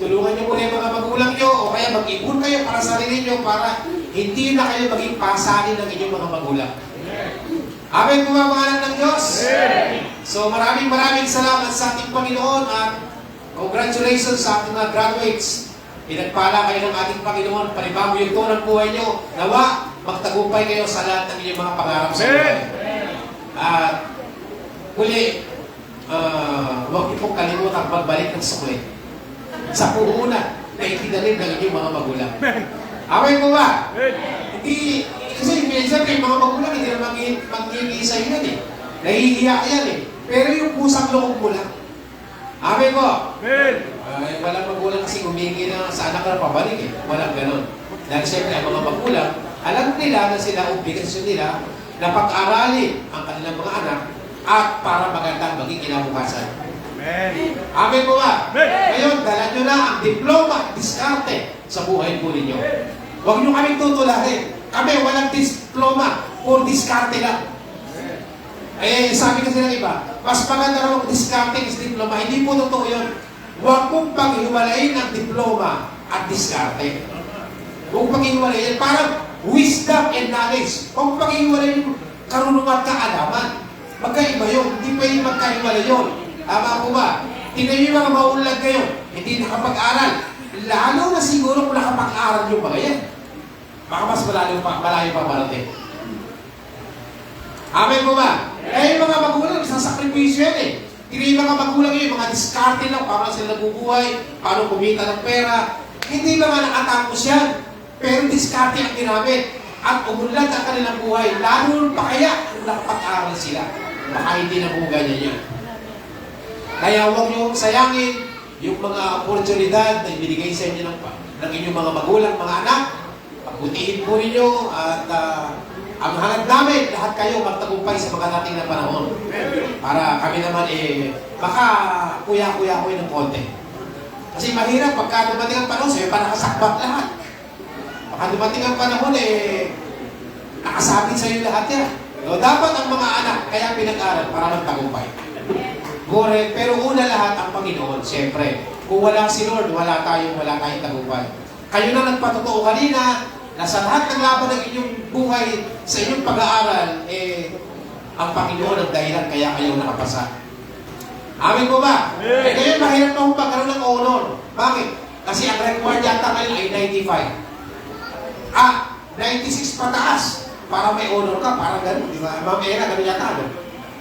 tulungan niyo muna yung mga magulang niyo, o kaya mag-ipon kayo para sa sarili niyo, para hindi na kayo maging pasanin ng inyong mga magulang. Amen po mga anak ng Diyos. So maraming salamat sa ating Panginoon at congratulations sa ating mga graduates. Pinagpala kayo ng ating Panginoon, panibago yung to ng buhay nyo. Nawa, magtagumpay kayo sa lahat ng inyong mga pangarap sa buhay. At huli, huwag niyo pong kalimutan magbalik ng sukli. Sa puhunan na itinalim ng inyong mga magulang. Amen po ba? Hindi, kasi minsan kayo mga magulang, hindi na mag-iisa yun eh. Nahihiya yan eh. Pero yung pusang loob mo lang. Amen po? Amen! Walang magulang kasi humingi na sa anak na pabalik eh. Walang ganun. Dahil siyempre ang mga magulang, alam nila na sila, obligasyon nila na pag-aralin ang kanilang mga anak at para magandang maging kinabukasan. Amen! Amen po ba? Amen! Ngayon, dala nyo na ang diploma at diskarte sa buhay po ninyo. Huwag nyo kaming tutulahin. Kami walang diploma, puro diskarte lang. Sabi kasi ng iba, mas maganda raw ang diskarte is diploma. Hindi po totoo yun. Huwag mong pag-iwalayin ang diploma at diskarte. Huwag pag-iwalayin. Parang wisdom and knowledge. Huwag pag-iwalayin karunungan at kaalaman. Magkaiba yun. Hindi pwede magkaiwalay yun. Tama po ba? Tingnan nyo mga maunlad kayo. Hindi nakapag-aral. Lalo na siguro kung nakapag-aral yung mga yan. Baka mas malayo pa marating. Amen po ba? Yung mga magulang, sasakripisyo yan eh. Hindi yung mga magulang yun, mga diskarte lang, paano sila nabubuhay, paano kumita ng pera. Hindi ba nga nakatapos yan? Pero diskarte ang ginamit. At umunlad ang kanilang buhay. Lalo pa kaya kung nakapag-aral sila. Baka hindi na po ganyan yan. Kaya huwag niyong sayangin yung mga oportunidad na ibinigay sa inyo ng inyong mga magulang, mga anak. Pagbutihin po ninyo at ang hangat namin, lahat kayo magtagumpay sa mga dating na panahon. Para kami naman baka kuya-kuya ko ng konti. Kasi mahirap pagka dumating ang panahon, sa'yo pa nakasakbat lahat. Baka dumating ang panahon, nakasabit sa'yo lahat yan. So, dapat ang mga anak, kaya pinag-aral para magtagumpay. Correct, pero una lahat ang Panginoon, siyempre. Kung wala si Lord, wala tayong tagumpay. Kayo na nagpatotoo kanina, na sa lahat ng laban ng inyong buhay, sa inyong pag-aaral, ang Panginoon ang dahilan kaya kayo nakapasa. Amin po ba? Ngayon, mahirap na kung pagkaroon ng honor. Bakit? Kasi ang required yata ngayon ay 95. 96 pataas. Para may honor ka, parang gano'n. Di ba? Ma'am Era, gano'n yata.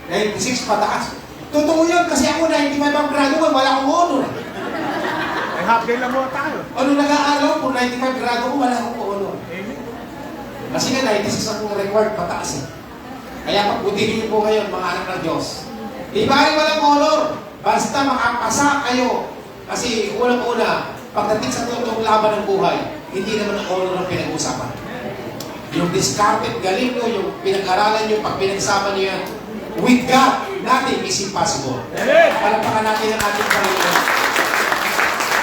96 pataas. Totoo yun, kasi ako 95 ang grado ko, wala akong honor. Half day lang muna tayo. Ano nag-aaral ko, 95 grado ko, wala akong honor. Kasi nga 96 ang required pataas. Kaya pagbutihin niyo po kayo, mga anak ng Diyos. Di ba rin walang honor? Basta makapasa kayo. Kasi unang-una, pagdating sa totoong laban ng buhay, hindi naman ang honor ang pinag-uusapan. Yung discarded galing nyo, yung pinag-aralan nyo, pag pinagsama nyo yan, with God, nothing is impossible. Palapakan natin ang ating Panginoon.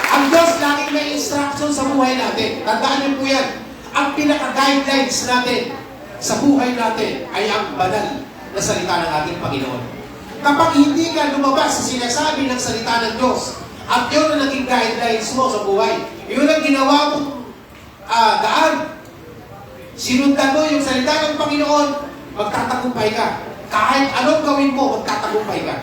Ang Diyos laging may instruction sa buhay natin. Tandaan niyo po yan. Ang pinaka-guidelines natin sa buhay natin ay ang banal na salita ng ating Panginoon. Kapag hindi ka lumabas sa sinasabi ng salita ng Diyos, at yun ang naging guidelines mo sa buhay, yun ang ginawa mong daan, sinundan mo yung salita ng Panginoon, magtatagumpay ka. Kahit anong gawin mo, magtatagumpay ka.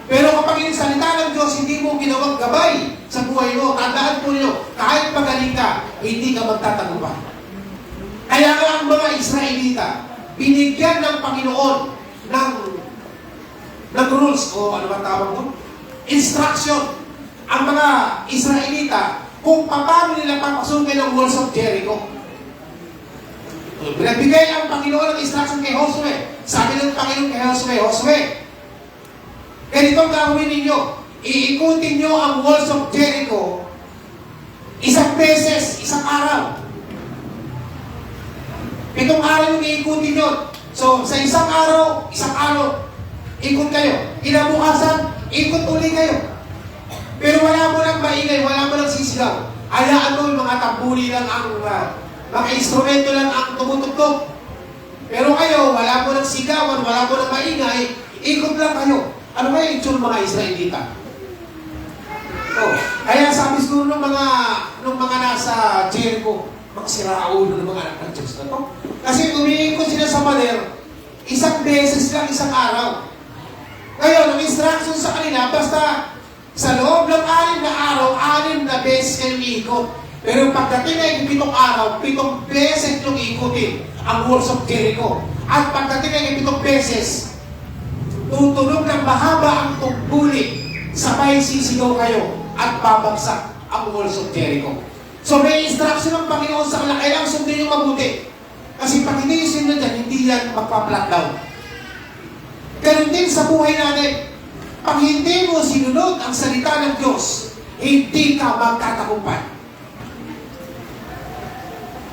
Pero kapag yung salita ng Diyos, hindi mo ginawang gabay sa buhay mo, tandaan po niyo, kahit magaling ka, hindi ka magtatagumpay. Kaya nga ang mga Israelita, binigyan ng Panginoon ng rules, o ano ba tawag mo? Instruction. Ang mga Israelita, kung paano nila papasukin ang walls of Jericho. Nagbigay ang Panginoon ng instruction kay Josue. Sabi ng Panginoon kay Josue, ganito ang gawin ninyo. Iikutin nyo ang walls of Jericho isang beses, isang araw. 7 araw yung iikutin nyo. So, sa isang araw, ikot kayo. Kinabukasan, ikot uli kayo. Pero wala mo lang maingay, wala mo lang sisigaw. Hayaan mo yung mga tambuli lang ang, mga instrumento lang ang tumutugtog. Pero kayo, wala mo lang sigawan, wala mo lang maingay, ikot lang kayo. Ano ba yung itsura mga Israelita? Oh, kaya sabi siguro nung mga nasa Jericho, mga siraulo ng mga anak ng Diyos na to. Kasi umiikot sila sa pader, isang beses lang, isang araw. Ngayon, ang instruction sa kanila, basta sa loob ng 6 na araw, 6 na beses kayong iikot. Pero pagdating ay 7 araw, 7 beses yung ikutin ang walls of Jericho. At pagdating ay 7 beses, tutunog ng mahaba ang tugbuli, sabay sisigaw kayo at babagsak ang walls of Jericho. So may instruction ng Panginoon sa kanila, kailangan sundin yung mabuti. Kasi pag hindi yung sinunod yan, hindi yan magpa-flat down. Ganun din sa buhay natin. Pag hindi mo sinunod ang salita ng Diyos, hindi ka magtatagumpay.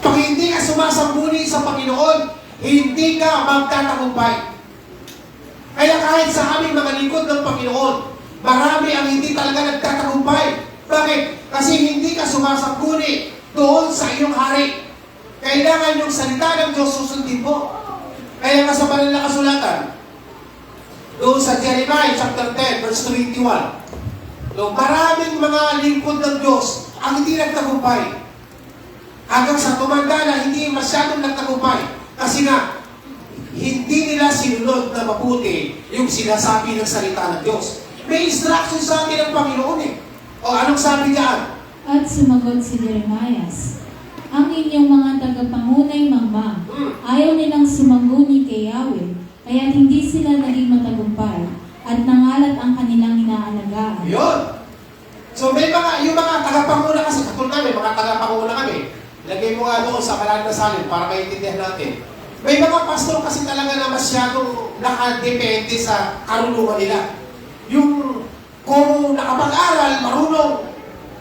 Pag hindi ka sumasambuni sa Panginoon, hindi ka magtatagumpay. Kaya kahit sa aming mga lingkod ng Panginoon, marami ang hindi talaga nagtatagumpay. Bakit? Kasi hindi ka sumasambuni doon sa iyong hari. Kailangan yung salita ng Diyos susundin mo. Kaya nga sa banal na kasulatan, doon sa Jeremiah chapter 10, verse 21, maraming mga lingkod ng Diyos ang hindi nagtagumpay. Hanggang sa tumanda na hindi masyadong nagtagumpay. Kasi nga, hindi nila sinunod na mabuti yung sinasabi ng salita ng Diyos. May instruction sa atin ng Panginoon eh. O anong sabi diyan? At sumagot si Jeremias, ang inyong mga tagapangunay mangmang, ayaw nilang sumangguni kay Yahweh, kaya hindi sila naging matagumpay, at nangalat ang kanilang inaalagaan. Yun! So may yung mga tagapanguna kasi, katulad namin, mga tagapanguna kami, lagay mo nga doon sa Kalan na Salin para maintindihan natin. May mga pastor kasi talaga na masyadong nakadepende sa karunungan nila. Yung kung nakapag-aral, marunong,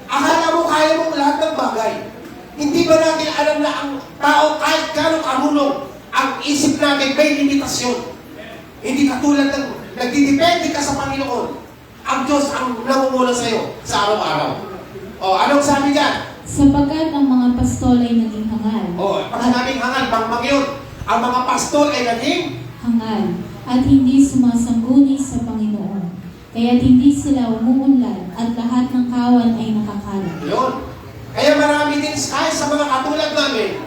akala mo kaya mo lahat ng bagay. Hindi ba natin alam na ang tao kahit gano'ng karunong, ang isip natin may limitasyon. Hindi katulad ng nagdidepende ka sa Panginoon. Ang Diyos ang namumula sa iyo sa araw-araw. O, anong sabi dyan? Sapagkat ang mga pastol ay naging hangal. O, pag sinabing hangal, bangmang yun. Ang mga pastol ay naging hangal, at hindi sumasangguni sa Panginoon. Kaya't hindi sila umuunlad at lahat ng kawan ay nakakalat. yun. Kaya marami din, kahit sa mga katulad namin,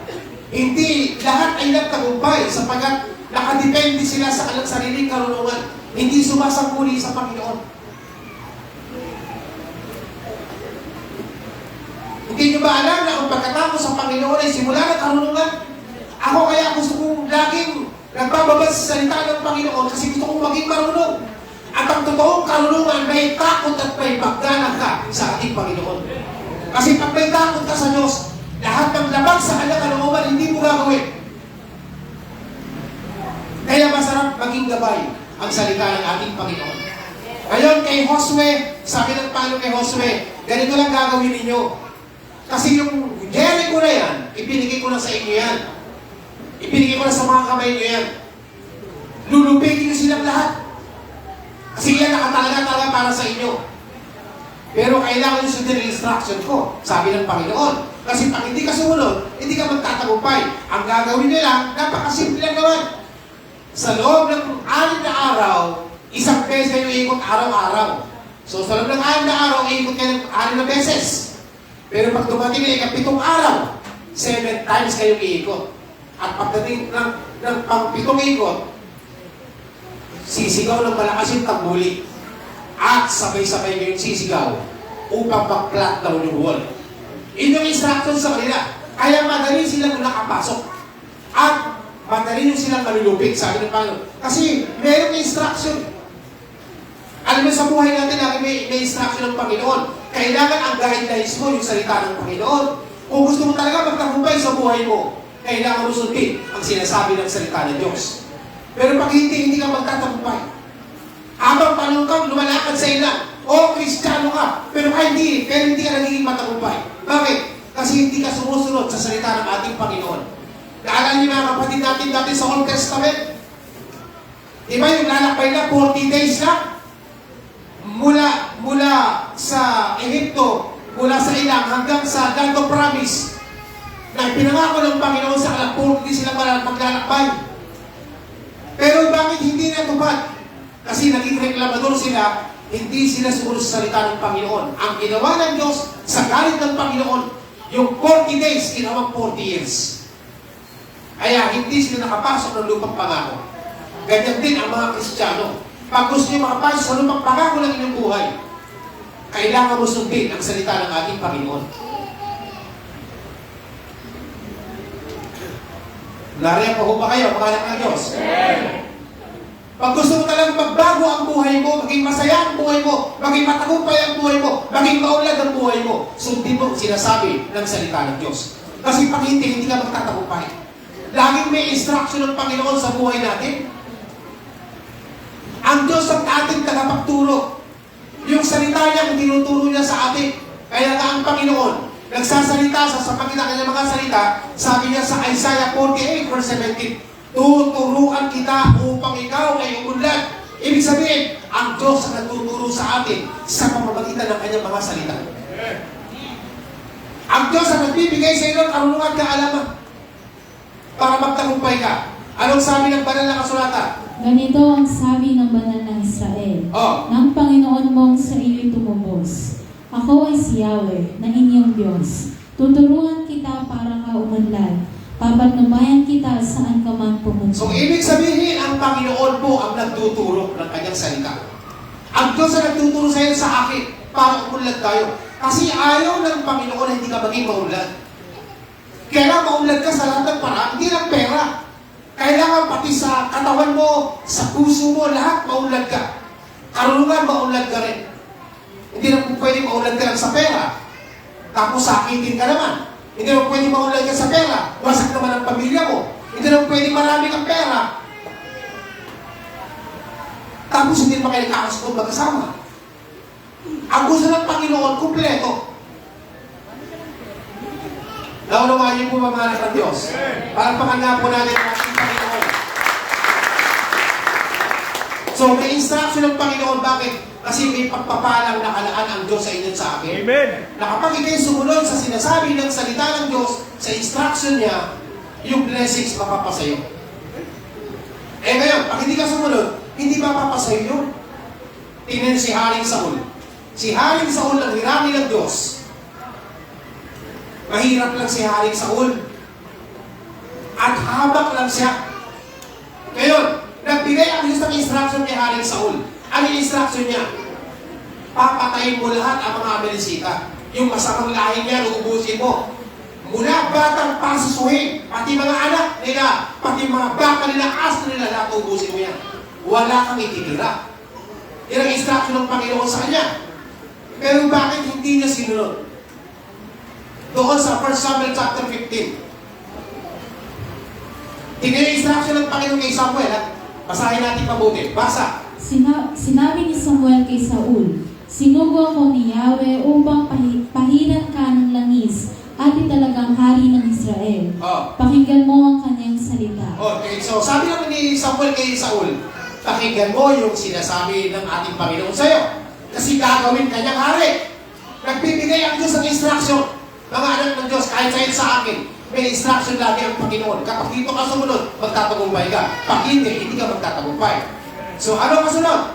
hindi lahat ay nagtagumpay sapagkat nakadepende sila sa kanilang sariling karunungan. Hindi sumasangguni sa Panginoon. Hindi nyo ba alam na kung pagkatapos sa Panginoon ay simula ng karunungan? Ako kaya gusto kong laging nagbababas sa salita ng Panginoon kasi gusto kong maging marunong. At ang totoong karunungan, may takot at may paggalang ka sa ating Panginoon. Kasi pag may takot ka sa Diyos, lahat ng labag sa kanyang kalooban, hindi mo gagawin. Kaya masarap maging gabay ang salita ng ating Panginoon. Ngayon kay Josue, sabi ng Panginoon kay Josue, ganito lang gagawin ninyo. Kasi yung Jericho na yan, ibinigay ko na sa inyo yan. Ibinigay ko na sa mga kamay nyo yan. Lulupigin nyo silang lahat. Kasi yan nakatalaga para sa inyo. Pero kailangan nyo sundin ang instruction ko, sabi ng Panginoon. Kasi pag hindi ka sumunod, hindi ka magtatagumpay. Ang gagawin nila, napakasimple lang naman. Sa loob ng 6 na araw, isang beses kayo iikot araw-araw. So sa loob ng 6 na araw, iikot kayo ng 6 na beses. Pero pag dumating na 7 araw, 7 times kayo iikot. At pagdating ng pang-pitong ikot, sisigaw ng malakas yung tambuli. At sabay-sabay kayong sisigaw upang mag-plat daw yung wall. Yun yung instruction sa kanila. Kaya madali silang nakapasok. At madali yung silang malulupit, sabi ng Panginoon. Kasi mayroong instruction. Alam mo sa buhay natin, lagi may instruction ng Panginoon. Kailangan ang guidelines mo, yung salita ng Panginoon. Kung gusto mo talaga magtagumpay sa buhay mo, kailangan mo sundin ang sinasabi ng salita ng Diyos. Pero pag hindi ka magtatagumpay, habang panahon kang lumalakad sa ilan, Kristiyano ka, pero hindi ka nagiging matagumpay. Bakit? Kasi hindi ka sumusunod sa salita ng ating Panginoon. Naalala niyo mga kapatid natin dati sa Old Testament? Di ba yung lalakbay na 40 days lang? Mula sa Egypto, mula sa ilang hanggang sa Land of Promise, na pinangako ng Panginoon sa kanila, 40 sila maglalakbay. Pero bakit hindi natupad? Kasi naging reklamador sila, hindi sila sumunod sa salita ng Panginoon. Ang ginawa ng Diyos sa galit ng Panginoon, yung 40 days, ginawang 40 years. Kaya hindi sila nakapasok ng lupang pangako. Ganyan din ang mga Kristiyano. Pag gusto nyo makapasok sa lupang pangako ng inyong buhay, kailangan mo sundin ang salita ng ating Panginoon. Nariyan pa ho ba kayo, mga anak ng Diyos? Pag gusto mo talagang magbago ang buhay mo, maging masaya ang buhay mo, maging matagumpay ang buhay mo, maging maunlad ang buhay mo, sundin mo ang sinasabi ng salita ng Diyos. Kasi pag hindi ka magtatagumpay. Laging may instruction ng Panginoon sa buhay natin. Ang Diyos ang ating tagapagturo. Yung salita niya, ang tinuturo niya sa atin. Kaya nga ang Panginoon, nagsasalita sa pagitan kanyang mga salita, sabi niya sa Isaiah 48 verse 17, tuturuan kita upang ikaw ay umunlad. Ibig sabihin, ang Diyos ang nagtuturo sa atin sa pamamagitan ng kanyang mga salita. Ang Diyos ang nagbibigay sa iyo ng karunungan kaalaman para magtagumpay ka. Anong sabi ng banal na kasulatan? Ganito ang sabi ng banal ng Israel, ng Panginoon mong sa iyo'y tumubos. Ako ay si Yahweh, na inyong Diyos. Tuturuan kita para ka umunlad. Papatnubayan kita saan ka man pumunta. So, ibig sabihin, ang Panginoon po ang nagtuturo ng kanyang salita. Ang Diyos ang nagtuturo sa iyo sa akin para umunlad tayo. Kasi ayaw ng Panginoon na hindi ka maging maunlad. Kailangan maunlad ka sa lahat ng paraan, hindi lang pera. Kailangan pati sa katawan mo, sa puso mo, lahat maunlad ka. Karunungan, maunlad ka rin. Hindi na pwede maunlad ka lang sa pera. Tapos sakitin ka naman. Hindi naman pwede maunlad ka sa pera. Wasak naman ang pamilya mo. Hindi naman pwede marami kang pera. Tapos hindi naman kayo nakakasukod magkasama. Ang gusto ng Panginoon, kumpleto. Naunawaan niyo po mga anak ng Diyos. Palakpakan nga po natin ang ating Panginoon. So, may instruction ng Panginoon. Bakit? Kasi may pagpapalang nakalaan ang Diyos sa inyo sa akin. Amen. Na kapag ikay sumunod sa sinasabi ng salita ng Diyos, sa instruction niya, yung blessings mapapasayo. Eh ngayon, pag hindi ka sumunod, hindi mapapasayo yun. Tingnan si Haring Saul. Si Haring Saul ang hirami ng Diyos. Mahirap lang si Haring Saul. At habak lang siya. Ngayon, nagbigay ang Diyos ng instruction ni Haring Saul. Ano yung instruction niya? Papatayin mo lahat ang mga Amalekita. Yung masamang lahi niya, uubusin mo. Mula batang pasusuhin, pati mga anak nila, pati mga baka nila, aso nila, lahat uubusin mo yan. Wala kang ititira. Yan ang instruction ng Panginoon sa kanya. Pero bakit hindi niya sinunod? Doon sa 1 Samuel chapter 15. Tingnan yung instruction ng Panginoon kay Samuel. Basahin natin mabuti. Basa. Sinabi ni Samuel kay Saul, sinugo ako ni Yahweh upang pahiran ka ng langis at italagang hari ng Israel. Pakinggan mo ang kanyang salita. Okay, so sabi naman ni Samuel kay Saul, pakinggan mo yung sinasabi ng ating Panginoon sa'yo. Kasi gagawin kanyang hari. Nagbibigay ang Diyos ng instruction. Mga anak ng Diyos, kahit sa akin, may instruction lagi ang Panginoon. Kapag dito ka sumunod, magtatagumpay ka. Pag hindi ka magtatagumpay. So, ano kasunod?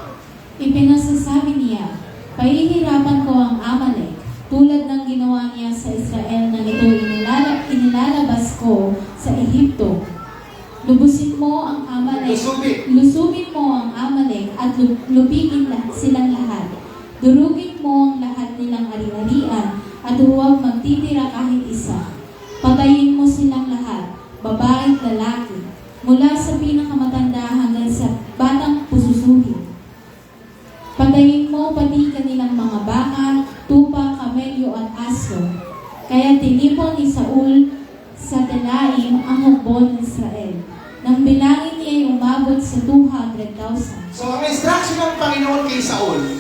Ipinasasabi niya, pahihirapan ko ang Amalek, tulad ng ginawa niya sa Israel na ito inilalabas ko sa Ehipto. Lubusin mo ang Amalek. Lusubin mo ang Amalek at lubigin silang lahat. Durugin mo ang lahat nilang ari-arian at huwag magtitira kahit isa. Patayin mo silang lahat, babae at lalaki, mula sa pinakamatanda hanggang sa batang pususuhin. Patayin mo pati kanilang mga baka, tupa, kamelyo at aso. Kaya tinipon ni Saul sa Telaim ang hukbo ng Israel. Nang bilangin niya ay umabot sa 200,000. So, ang instruction ng Panginoon kay Saul,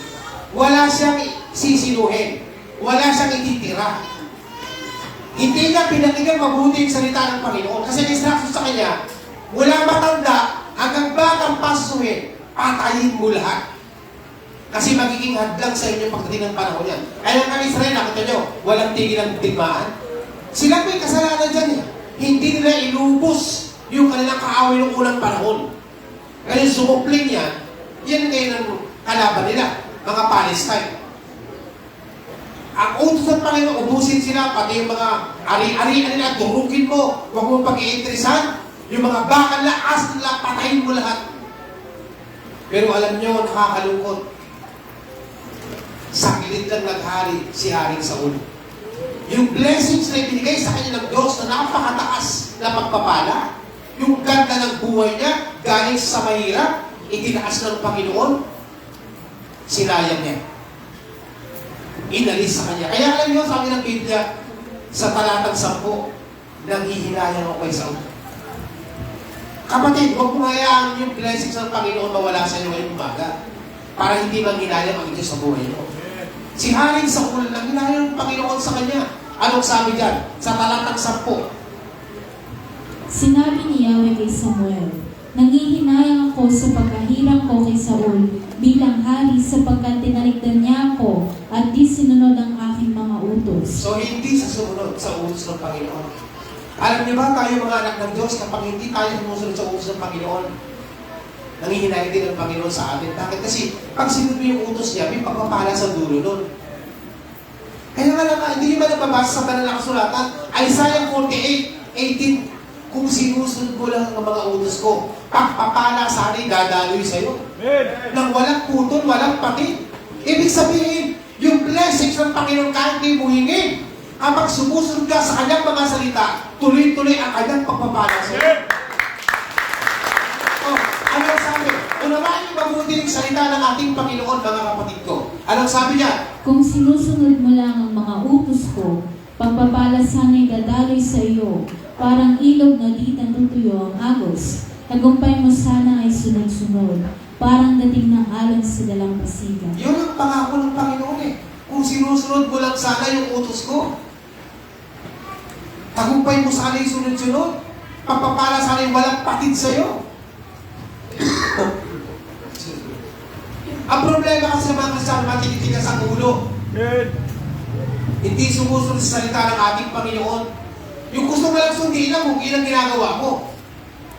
wala siyang sisiluhin. Wala siyang ititira. Hindi niya pinakinggan mabuti yung salita ng Panginoon. Kasi ang instruction sa kanya, wala matanda hanggang batang pasuhin, patayin mo lahat. Kasi magiging hadlang sa inyo pagdating ng panahon yan. Kaya ang Israel, nakita nyo, walang tigil ng digmaan. Sila may kasalanan dyan eh. Hindi nila inubos yung kanilang kaaway ng unang panahon. Kaya sumupling yan, yan ngayon ang kalaban nila, mga Palestine. Ang utos ng Panginoon, ubusin sila, pati yung mga ari-arian nila, durugin mo, huwag mong pag-iinteresan, yung mga bakal na as nila, patayin mo lahat. Pero alam nyo, nakakalungkot. Sa kilid lang naghari si Haring Saul. Yung blessings na ibinigay sa kanya ng Diyos na napakataas na pagpapala, yung ganda ng buhay niya, galing sa mahirap, itinaas ng Panginoon, sinayang niya. Inalis sa kanya. Kaya alam niyo, sabi ng Biblia, sa talatang 10, nanghihinayang ako kay Saul. Kapatid, huwag mo hayaan yung blessings ng Panginoon mawala sa iyo ngayong umaga para hindi manghinayang ang Diyos sa buhay mo. Si Haring Saul, nanghinayang ng Panginoon sa kanya. Anong sabi dyan? Sa talatang 10. Sinabi ni Yahweh kay Samuel, nanghihinayang ako sa pagkahirang ko kay Saul bilang hari sapagkat tinarigdan niya ako at di sinunod ang aking mga utos. So, hindi sa sumunod sa utos ng Panginoon. Alam niyo ba tayo mga anak ng Diyos, kapag hindi tayo sumusunod sa utos ng Panginoon, nanghihinayang din ang Panginoon sa atin. Bakit? Kasi pag sinunod mo yung utos niya, may pagpapala sa dulo nun. Kaya nga lang, hindi ba nababasa sa banal na kasulatan? Isaiah 48:18, kung sinusunod mo lang ang mga utos ko, pagpapala sana dadaloy sa'yo. Nang walang putol, walang pati. Ibig sabihin, yung blessings ng Panginoon kahit di mo hingin, kapag sumusunod ka sa kanyang mga salita, tuloy-tuloy ang kanyang pagpapala sa'yo. Anong sabi? Unawain niyo mabuti ng salita ng ating Panginoon, mga kapatid ko. Anong sabi niya? Kung sinusunod mo lang ang mga utos ko, pagpapala sana'y dadaloy sa iyo, parang ilog na di natutuyo ang agos. Tagumpay mo sana ay sunod-sunod, parang dating ng alon sa dalampasigan. Yun ang pangako ng Panginoon eh. Kung sinusunod mo lang sana yung utos ko, tagumpay mo sana yung sunod-sunod, pagpapala sana yung walang patid sa'yo. Ang problema kasi sa mga kasama, matititigas ang ulo. Hindi sumusunod sa salita ng ating Panginoon. Yung gusto mo lang sundin lang kung ilang ginagawa mo.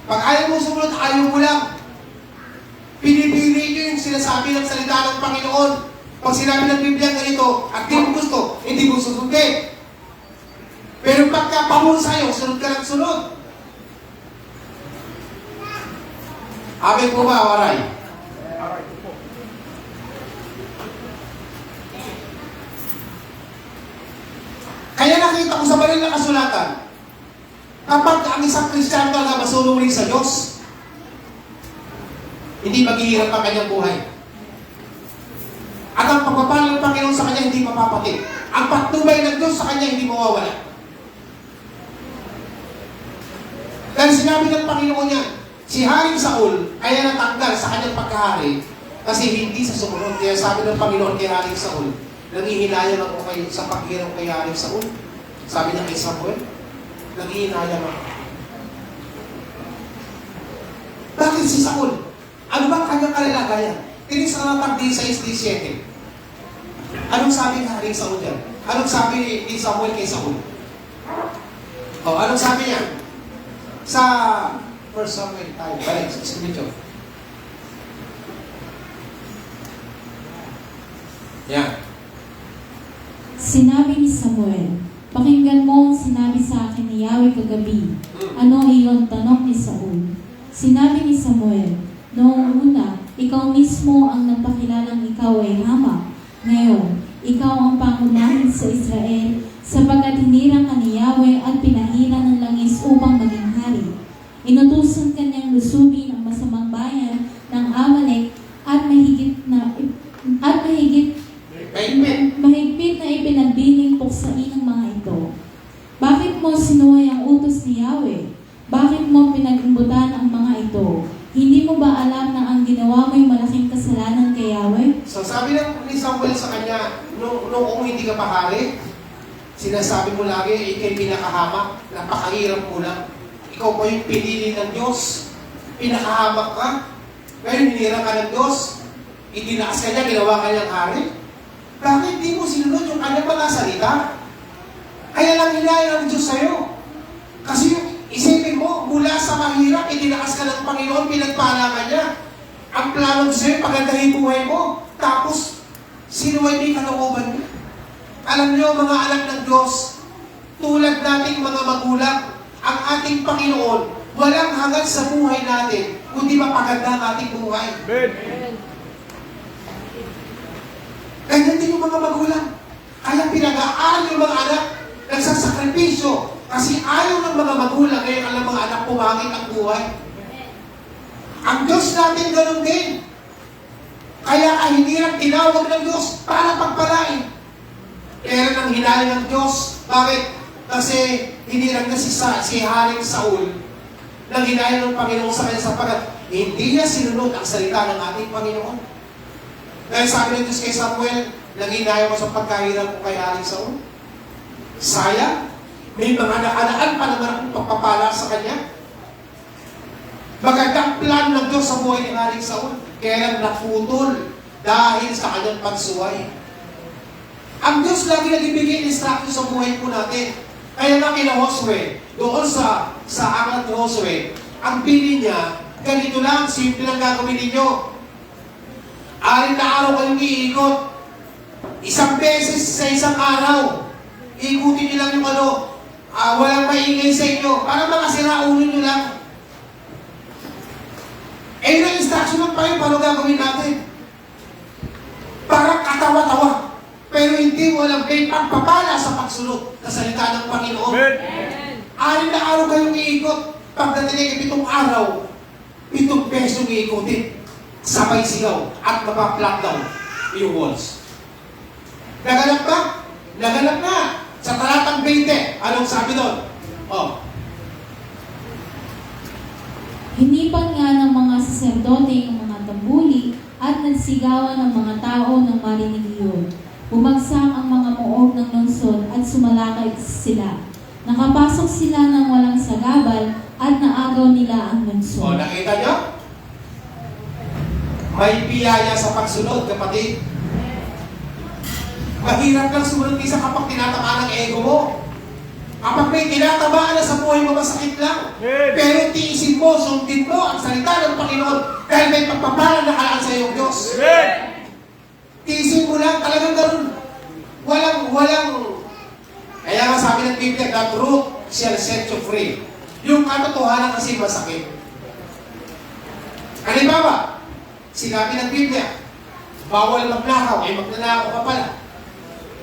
Pag ayaw mo sumunod, ayaw mo lang. Pinipili nyo yung sinasabi ng salita ng Panginoon. Pag sinabi ng Biblia ganito, at di mo gusto, hindi mo susundin. Pero pagka pamul sa'yo, sunod ka lang sunod. Amin po ba, Waray? Kaya nakita ko sa banal na kasulatan, kapag ang isang Kristiyano talaga masunuri sa Diyos, hindi maghihirap ang kanyang buhay. At ang pagpapala ng Panginoon sa kanya hindi mapapatid. Ang patnubay ng Diyos sa kanya hindi mawawala. Dahil sinabi ng Panginoon niya, si Haring Saul kaya natanggal sa kanyang pagkahari kasi hindi sa sumunod. Kaya sabi ng Panginoon kay Haring Saul, nanghihinayang ako kayo sa paghirap kay Haring Saul. Sabi niya kay Samuel, nanghihinayang ako. Bakit si Saul? Ano ba kanyang kalagayan? Tinig sa talatang 16-17. Anong sabi ni Haring Saul dyan? Anong sabi ni Samuel kay Saul? Anong sabi niya? Sa 1 Samuel tayo. Balik, sa medyo. Yan. Sinabi ni Samuel, pakinggan mo ang sinabi sa akin ni Yahweh kagabi. Ano iyon? Tanong ni Saul. Sinabi ni Samuel, noong una, ikaw mismo ang nagpakilalang ikaw ay Rama. Ngayon, ikaw ang pangunahin sa Israel, sapagkat hinirang ka ni Yahweh at pinahila ng langis upang maging hari. Inutusan kanyang lusubin ang masamang bayan ng Amalek at mahigpit na ipinagdiling puksain ng mga ito. Bakit mo sinuway ang utos ni Yahweh? Bakit mo pinag-imbutan ang mga ito? Hindi mo ba alam na ang ginawa mo'y malaking kasalanan kay Yahweh? So sabi ni Samuel sa kanya, nung hindi ka pa hari, sinasabi mo lagi, ikay pinakahamak, napakahirap mo lang. Ikaw pa yung pinili ng Diyos. Pinakahamak ka. Ngayon, hinira ka ng Diyos. Itinaas ka niya, ginawa ka niyang hari. Bakit di mo sinunod yung kanyang mga salita? Kaya lang hinayang ng Diyos sa'yo. Kasi isipin mo, mula sa mahirap, itinaas ka ng Panginoon, pinagpala ka niya. Ang plano sa'yo, pagandahin buhay mo. Tapos, sinuway may kalooban niya. Alam niyo, mga anak ng Diyos, tulad nating mga magulang, ang ating Panginoon, walang hangad sa buhay natin, kundi mapaganda ang ating buhay. Amen. Ganyan din yung mga magulang. Kaya pinag-aaral yung mga anak, nagsasakripisyo, kasi ayaw ng mga magulang, ngayon alam mga anak, pumangit ang buhay. Ang Diyos natin ganun din. Kaya hinirang tinawag ng Diyos para pagpalain. Kaya nang hinaling ng Diyos. Bakit? Kasi hinirang na si Haring Saul nang hinaling ng Panginoon sa kanya sapagkat hindi niya sinunod ang salita ng ating Panginoon. Kaya sabi ng Diyos kay Samuel, nanghinayang ko sa pagkahirap ko kay Haring Saul. Sayang, may mga nakalaan pa naman akong pagpapala sa kanya. Magandang plano ng Diyos sa buhay ni Haring Saul, kaya lang naputol dahil sa kanyang pagsuway. Ang Diyos lagi nagbibigay instruction sa buhay po natin. Kaya nga kina Josue, doon sa aklat ni Josue, ang pili niya, ganito lang, simple lang gagawin ninyo. 6 na araw kayong iikot. 1 beses sa isang araw. Ikutin niyo lang yung walang maingay sa inyo. Para makasira ulo niyo lang. Yun ang instruction ng Panginoon, paano gagawin natin? Parang katawa-tawa. Pero hindi mo alam kayo pagpapala sa pagsunod sa salita ng Panginoon. 6 na araw kayong iikot. Pagdating ng 7 araw, 7 pesong iikutin. Sabay sigaw at mapaplock down yung walls. Naganap ba? Naganap na. Sa talatang 20, anong sabi doon? Hinipan nga ng mga saserdote ang mga tambuli at nagsigawan ng mga tao ng marinig iyon. Bumagsak ang mga muog ng lungsod at sumalakay sila. Nakapasok sila ng walang sagabal at naagaw nila ang lungsod. Nakita niyo? May biyaya sa pagsunod, kapatid. Mahirap lang sumunod isa kapag tinatamaan ang ego mo. Kapag may tinatamaan na sa buhay mo, masakit lang. Pero tiisin mo, sundin mo ang salita ng Panginoon dahil may pagpapala na kalaan sa iyong Diyos. Tiisin mo lang, talagang ganun. Walang. Kaya nga sabi ng Biblia, the truth shall set you free. Yung katotohanan kasi masakit. Halimbawa, sinabi ng Biblia, bawal magnakaw, ay magnanakaw ka pala.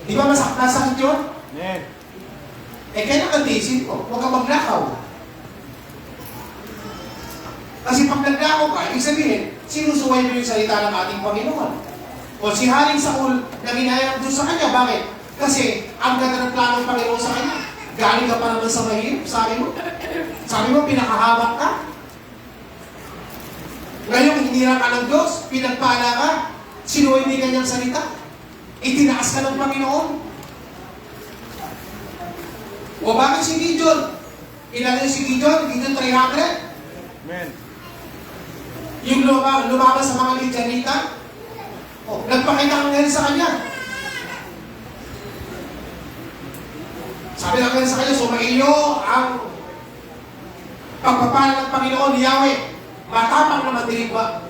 Di ba masakit yun? Kaya nakatiisin ko, huwag kang magnakaw. Kasi pag nagnakaw ka, ibig sabihin, sinusuway mo yung salita ng ating Panginoon. O si Haring Saul, nanginayang Diyos sa kanya. Bakit? Kasi ang ganda ng plano ng Panginoon sa kanya. Galing ka pa naman sa mahirap, sabi mo. Sabi mo, pinakahamak ka. Ngayon, hinira ka ng Diyos, pinagpala ka, sinuway mo yung kanyang salita. Itinaas ka ng Panginoon. O bakit si Gideon? Ilan si Gideon? Gideon 300? Amen. Yung lumaban sa mga Midianita? O, nagpakita ang ngayon sa kanya. Sabi lang ngayon sa kanya, sumaiyo ang pagpapala ng Panginoon ni Yahweh. Matapang na mandirigma.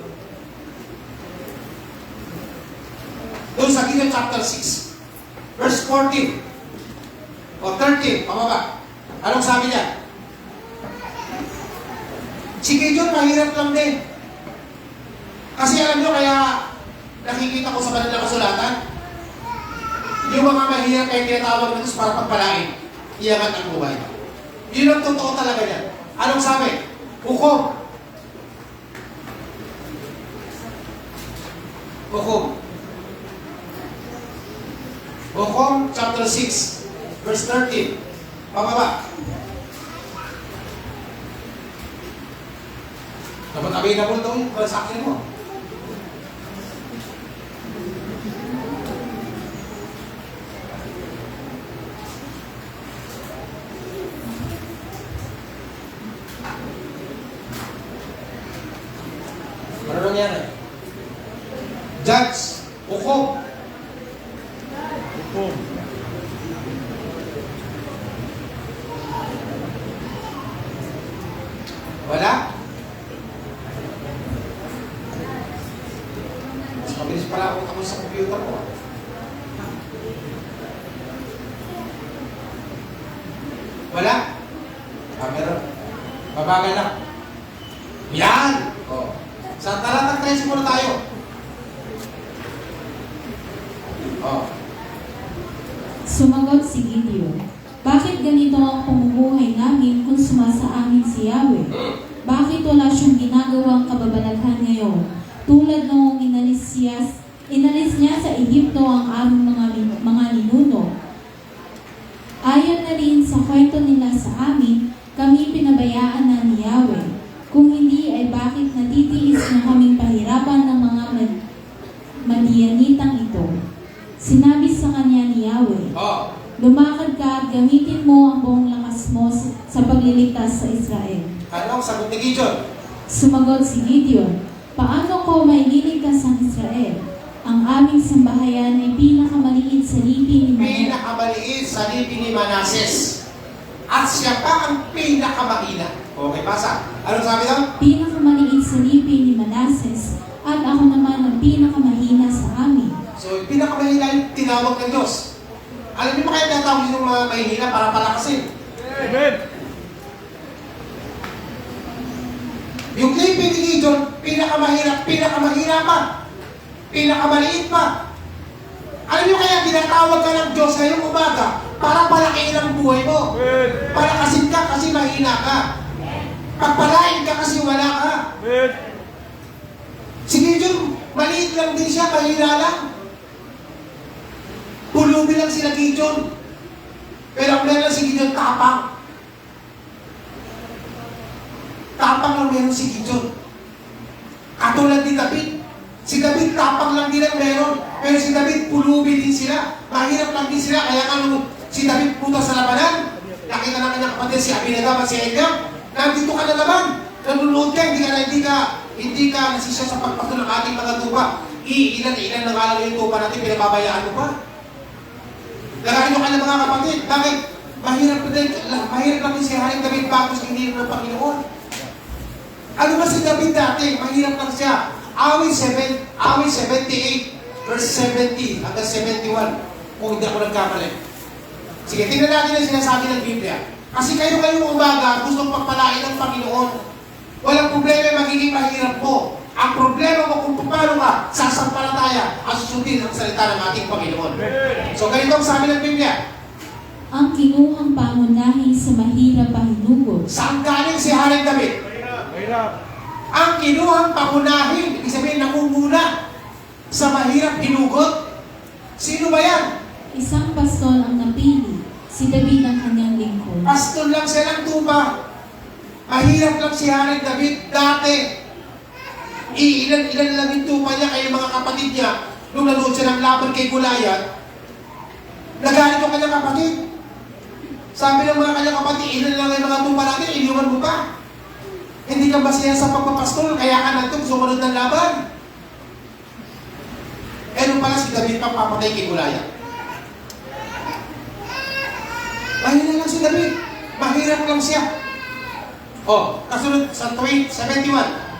Doon sa Gideon chapter 6, verse 14 o 13, pababa. Anong sabi niya? Si Gideon, mahirap lang din. Kasi alam nyo, kaya nakikita ko sa banal na kasulatan, yung mga mahirap ay tinatawag ng Diyos para pagpalain, iangat ang buhay. Yun ang totoo talaga niya. Anong sabi? Hukom. Hukom. Hukom chapter 6, verse 13. Pababa. Dapat available daw yung transaction mo. Ano nangyari? Judge, hukom. Hukom. Wala? Mas mabilis pala ako sa computer ko. Wala? Meron. Babagal na. Yan! O. Sa talatang 13 muna tayo. O. Sumagot si Gideon, bakit ganito ang pamumuhay namin kung sumasaamin si Yahweh? Bakit wala siyang ginagawang kababalaghan ngayon? Tulad noong inalis niya sa Ehipto ang aming mga ninuno. Ayon na rin sa kwento nila sa amin, kami pinabayaan na ni Yahweh. Kung hindi ay bakit natitiis na kaming pahirapan ng mga Madianitang ito? Sinabi sa kanya ni Yahweh, lumakad ka at gamitin mo ang buong lakas mo sa pagliligtas sa Israel. Ano ang sagot ni Gideon? Sumagot si Gideon, paano ko maililigtas ang Israel? Ang aming sambahayan ay pinakamaliit sa lipi ni Pinakamaliit sa lipi ni Manases. At siya pa ang pinakamahina. Okay, pasa. Anong sabi daw? Pinakamaliit sa lipi ni Manases, at ako naman ang pinakamahina sa amin. So, yung pinakamahina yung tinawag ng Diyos. Alam niyo ba kaya tinatawag yung mga mahihina para palakasin? Amen. Yung lipi ni Gideon, pinakamahina pa. Pinakamaliit pa. Alam niyo kaya tinatawag ka ng Diyos ngayong umaga para palakihin ang buhay mo. Palakasin ka kasi mahina ka. Pagpalain ka kasi wala ka. Si Gideon, maliit lang din siya, mahina lang. Pulubi lang sila Gideon. Pero ang meron si Gideon, tapang. Tapang lang meron si Gideon. Katulad ni David. Si David, tapang lang din ang meron. Pero si David, pulubi din sila. Mahirap lang din sila. Kaya kung si David punta sa labanan, nakita na kanyang kapatid si Abinadab at si Eliab, nandito ka na naman. Nanunood ka, hindi ka nasisya sa pagpato ng ating mga tupa. Ilan na nga lang yung tupa natin, pinababayaan mo pa. Lagarin mo ka ng mga kapatid. Bakit? Mahirap lang din si Haring David bago sa hindi ng Panginoon. Ano ba si David dati? Mahirap lang siya. Awit 78, verse 70 hanggang 71. Kung hindi ako nagkamali. Sige, tingnan natin ang sinasabi ng Biblia. Kasi kayo ngayong umaga, gustong pagpalain ng Panginoon. Walang problema magiging mahirap mo. Ang problema mo kung paano ka sasampalataya at susundin ang salita ng ating Panginoon. So ganito ang sabi ng Biblia. Ang kinuhang pangunahin sa mahirap ang hinugod. Saan galing si Haring David? Mahirap. Ang kinuhang pangunahin, ibig sabihin namumuna sa mahirap hinugot. Sino ba yan? Isang pastol ang napili, si David ang kanyang lingkod. Pastol lang siya ng tupa. Mahirap lang si Haring David dati. Ilan lang yung tupa niya kaya mga kapatid niya nung nanood siya ng laban kay Goliath. Nagalit yung kanyang kapatid. Sabi ng mga kanyang kapatid, ilan lang yung mga tupa natin, iniwan mo pa. Hindi ka masaya sa pagpapastol, kaya ka nandun sumunod ng laban. Nung pala si David pang papatay kay Goliath. Mahina lang si David. Mahirap lang siya. Kasunod sa 71.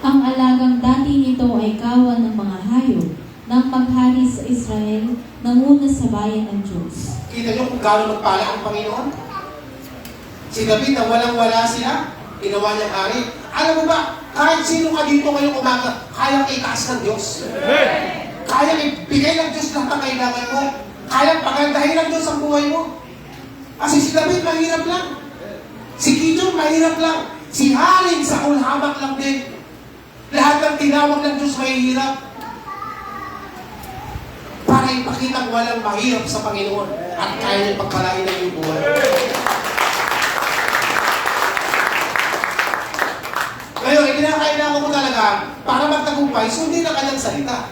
Ang alagang dati nito ay kawan ng mga hayop nang maghari sa Israel, nanguna sa bayan ng Diyos. Kita niyo kung gaano magpala ang Panginoon? Si David na walang-wala sila, ginawa niyang hari. Alam mo ba, kahit sino ka dito ngayong umaga, kayang itaas ng Diyos. Kayang ibigay ng Diyos lahat ng kailangan mo. Kayang pagandahin ng Diyos ang buhay mo. Kasi si David mahirap lang. Si Gideon mahirap lang. Si Haring sa ulhamak lang din. Lahat ng tinawag ng Diyos mahihirap. Para ipakitang walang mahirap sa Panginoon at kaya niyang pagpalain ng iyong buhay. Ngayon, kinakailangan mo talaga para magtagumpay, sundin ang kanyang salita.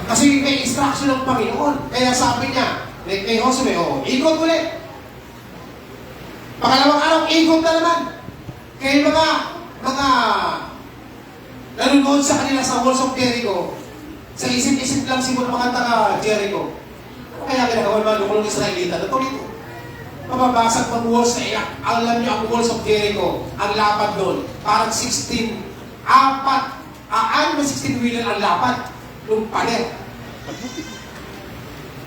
Kasi may instruction ng Panginoon. Kaya sabi niya, kay Josue, ikot ulit. Pangalawang araw, ikot na naman. Kaya mga nanonood sa kanila sa walls of Jericho, sa isip-isip lang siguro mga taga-Jericho. Kaya ginagawa naman nung Israelita, ito. Mababasag pang walls na iyak. Alam niyo ang walls of Jericho, ang lapad doon. Parang 16 wheeler ang lapad. Nung pader.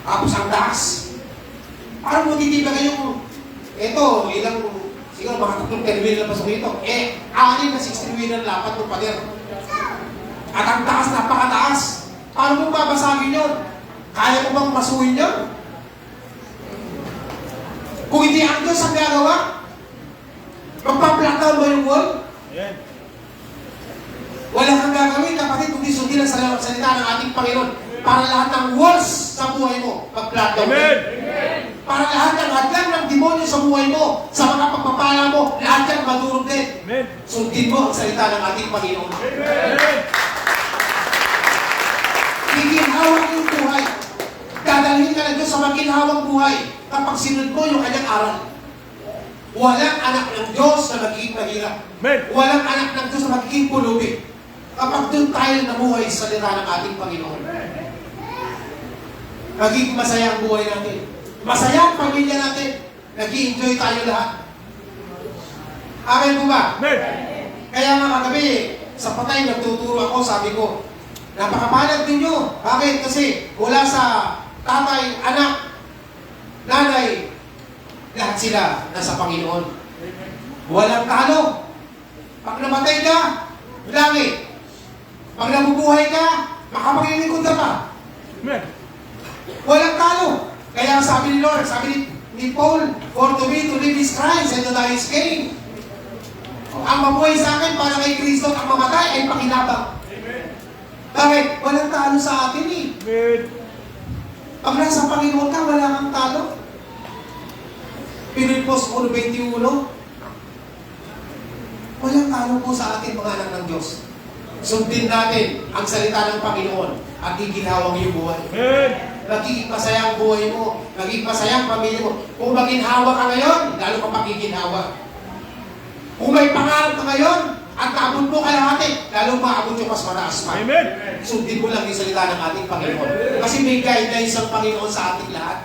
Tapos ang taas. Parang mo titiba kayong, siguro mga 10 wheeler na pasok ito. 6 na 16 wheeler lapad nung pader. At ang taas, napakataas. Paano mo babasagin yun? Kaya mo bang masuhin yun? Kung hindi ang Diyos ang gagawa, magpa-blackdown ba yung wall? Wala kang gagawin, kapatid, kundi sundin ang salita ng ating Panginoon para lahat ng walls sa buhay mo, mag-blackdown. Para lahat ng hadlang ng demonyo sa buhay mo, sa mga pagpapala mo, lahat yan madurog din. Sundin mo ang salita ng ating Panginoon. Maginhawang yung buhay. Dadalhin ka ng Diyos sa maginhawang buhay kapag sinunod mo yung kanyang aral. Walang anak ng Diyos na magiging mahirap. Walang anak ng Diyos na magiging pulubi. Kapag doon tayo namuhay sa salita ng ating Panginoon, magiging masaya ang buhay natin. Masaya ang pamilya natin. Nag-i-enjoy tayo lahat. Amen po ba? Kaya nga kagabi, sa patay nagtuturo ako, sabi ko, napakapanag ninyo. Bakit? Kasi mula sa tatay, anak, nanay, lahat sila nasa Panginoon. Walang talo. Pag namatay ka, langit. Pag nabubuhay ka, makapaglilingkod ka pa. Walang talo. Kaya sabi ni Lord, sabi ni Paul, for to me to live is Christ and to die is gain. Ang mabuhay sa akin para kay Kristo at ang mamatay ay pakinabang. Bakit? Walang talo sa atin eh. Pag nasa Panginoon ka, wala kang talo. Pilipos 1:21. Walang talo po sa atin mga anak ng Diyos. Sundin natin ang salita ng Panginoon at giginhawang iyong buhay. Magiging masaya ang buhay mo. Magiging masaya ang pamilya mo. Kung maginhawa ka ngayon, lalo ka pagiginhawa. Kung may pangarap ka ngayon, at naabot mo kalahati, lalo maabot yung mas mataas pa. Sundin mo lang yung salita ng ating Panginoon. Kasi may guidelines ang Panginoon sa ating lahat.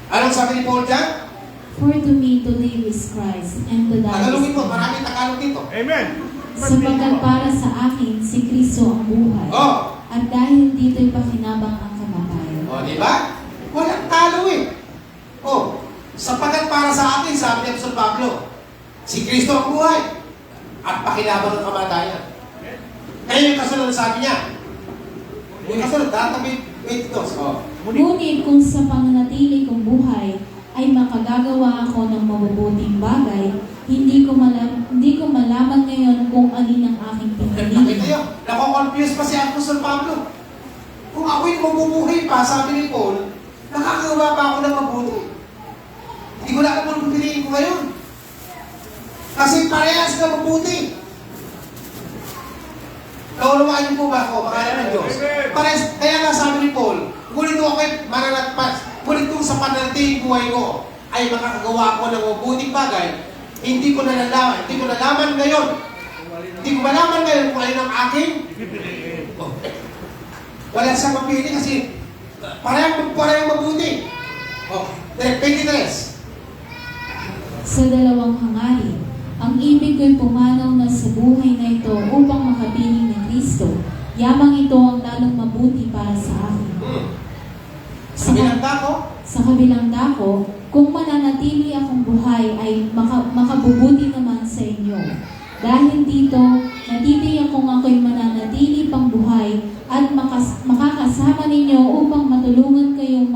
Anong sabi ni Paul dyan? For to me to live is Christ, and to die is Tagalogin mo, gain. maraming Tagalog dito. Sapagkat para sa akin, si Kristo ang buhay. At dahil dito'y pakinabang ang kamatayan. Di ba? Walang talo eh. Sapagkat para sa akin, sabi ni Apostol Pablo, si Kristo ang buhay at pakinabang ng kamatayan. Kaya yung kasunod sabi niya, yung kasunod, databit ito. Ngunit kung sa pananatili kong buhay ay makagagawa ako ng mabubuting bagay, hindi ko malaman ngayon kung alin ang aking Nakita pinili. nyo, nako-confuse pa si Apostol Pablo. Kung ako'y mabubuhay pa, sabi ni Paul, nakakagawa pa ako ng mabuti. Hindi ko na alam kung piliin ko ngayon. Kasi parehas na mabuti. Naunawaan niyo po ba ako, mga anak ng Diyos? Parehas, kaya nga sabi ni Paul, ngunit kung ako'y mananatpas, ngunit kung sa pananatiling buhay ko ay makakagawa ko ng mabuting bagay, hindi ko nalaman ngayon. Hindi ko malaman ngayon kung alin ang aking. Wala siyang mapili kasi parehang mabuti. 23. Sa dalawang hangarin, ang ibig ko'y pumanaw na sa buhay na ito upang makapiling ni Kristo. Yamang ito ang lalong mabuti para sa akin. Sa kabilang dako, Sa kabilang dako, Kung mananatili akong buhay ay makabubuti naman sa inyo. Dahil dito, natitiyak kong ako'y mananatili pang buhay at makakasama ninyo upang matulungan kayong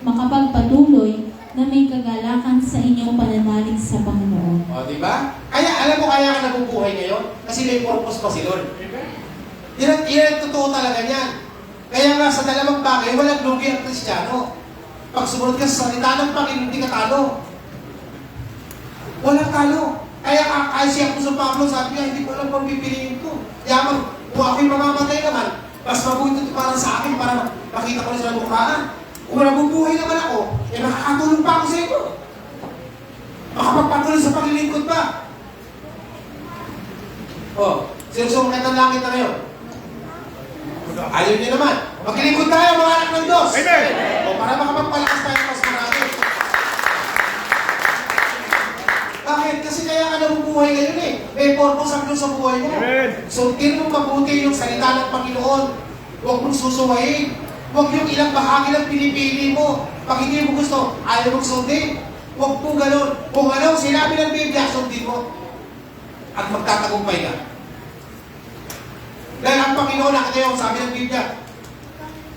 makapagpatuloy na may kagalakan sa inyong pananalig sa Panginoon. O, di ba? Kaya, alam mo, kaya ka nabubuhay ngayon? Kasi may purpose pa si Lord. Yan ang totoo talaga niyan. Kaya nga, sa dalawang bagay, walang lugi ang Kristiyano. Pag sumunod ka sa salita ng Panginoon, hindi ka talo. Walang talo. Kaya si Apostol Pablo, sabi niya, hindi ko alam kung pipiliin ko. Kaya kung ako'y mamamatay naman, mas mabuti ito para sa akin, para makita ko na sila mukhaan. Kung nabubuhay naman ako, makakatulong pa ako sa iyo. Makapagpatuloy sa paglilingkod pa. Sino sumakit ng langit na ngayon? Ayaw niyo naman. Maglingkod tayo, mga anak ng Diyos. Amen! Para makapagpalakas tayo mas marami. Bakit? Kasi kaya ka nabubuhay ngayon eh. May purpose ang Diyos sa buhay mo. Amen! So, tingnan mo mabuti yung salita ng Panginoon. Huwag mong susuwayin. Huwag yung ilang bahagi lang pinipili mo. Pag hindi mo gusto, ayaw mong sundin. Huwag po ganun. Kung ano, sinabi ng Biblia, sundin mo. At magtatagumpay ka. Dahil ang Panginoon, nakatayo, sabi ng Biblia,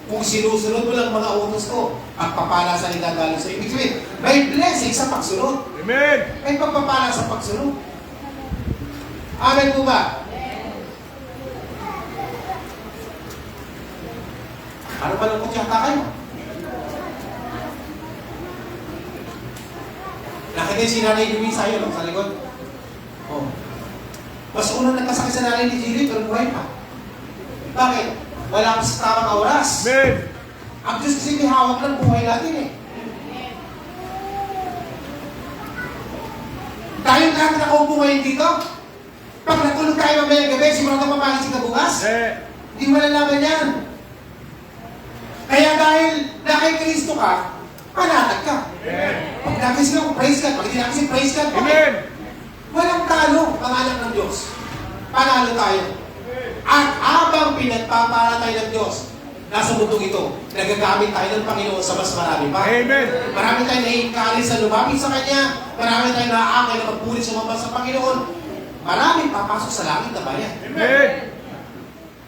kung sinusunod mo lang mga utos ko, ang papala sa nagagaling sa ibig sabihin, may blessing sa pagsunod. Amen! May pagpapala sa pagsunod. Amen po ba? Ano ba lang kung yata kayo? Nakita yung si Nanay Louie sa'yo, no? Sa likod. Mas unang nagkasakit sa nanay ni Jilly, pero buhay pa. Bakit? Wala ka sa tamang oras. Amen! Ang Diyos kasi may hawak ng buhay natin eh. Tayong lahat na nakaupo ngayon dito, pag natulog tayo mamayang gabi, sigurado mapagising ka bukas? Hindi mo malalaman yan. Kaya dahil na kay Kristo ka, panatag ka. Pag nagising ako, praise God. Pag hindi nagising, praise God. Amen! Walang talo, mga anak ng Diyos. Panalo tayo. At habang pinagpapala tayo ng Diyos, nasa mundong ito, nagagamit tayo ng Panginoon sa mas marami pa. Amen! Marami tayo na-encourage sa lumapit sa Kanya. Marami tayo naaakay na magpulit sumamba sa Panginoon. Marami papasok sa langit na bayan. Amen!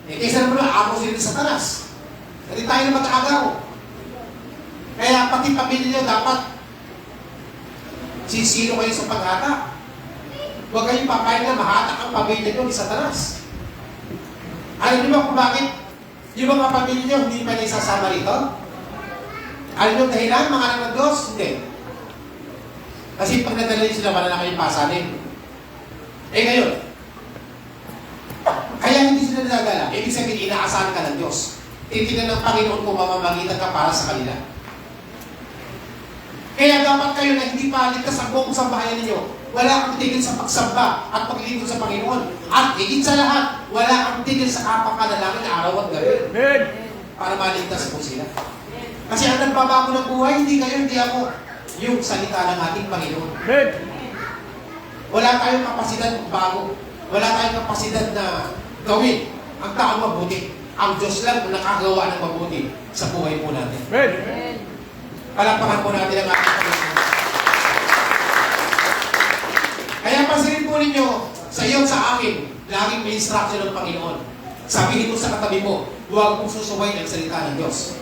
Kaysa naman ako sila sa tanas. Hindi tayo na mag-aagaw. Kaya pati pamilya nyo dapat sisilo kayo sa paghata. Huwag kayong papayag na mahatak ang pamilya nyo sa tanas. Alam niyo ba kung bakit yung mga pamilya nyo hindi pa naisasama rito? Alam niyo dahilan, mga anak ng Diyos? Hindi. Kasi pag nadala nyo sila, wala na kayong pasanin. Ngayon, kaya hindi sila nadagala. Ibig sabihin, inaasahan ka ng Diyos. Titignan ng Panginoon kung mamamagitan ka para sa kanila. Kaya dapat kayo na hindi paligtas sa buong sambahayan ninyo. Wala kang tigil sa pagsamba at paglingkod sa Panginoon. At higit sa lahat, wala kang tigil sa kapakanalangin araw at gabi. Amen! Para maligtas po sila. Kasi ang nagbabago ng buhay, hindi kayo, hindi ako. Yung salita ng ating Panginoon. Amen! Wala tayong kapasidad magbago. Wala tayong kapasidad na gawin ang taong mabuti. Ang Diyos lang ang nakagawa ng mabuti sa buhay po natin. Amen! Palakpakan po natin ang ating Panginoon. Kaya pansinin po ninyo, sa iyo at sa akin, laging may instruction ng Panginoon. Sabihin mo sa katabi mo, huwag mong susuwayin ang salita ng Diyos.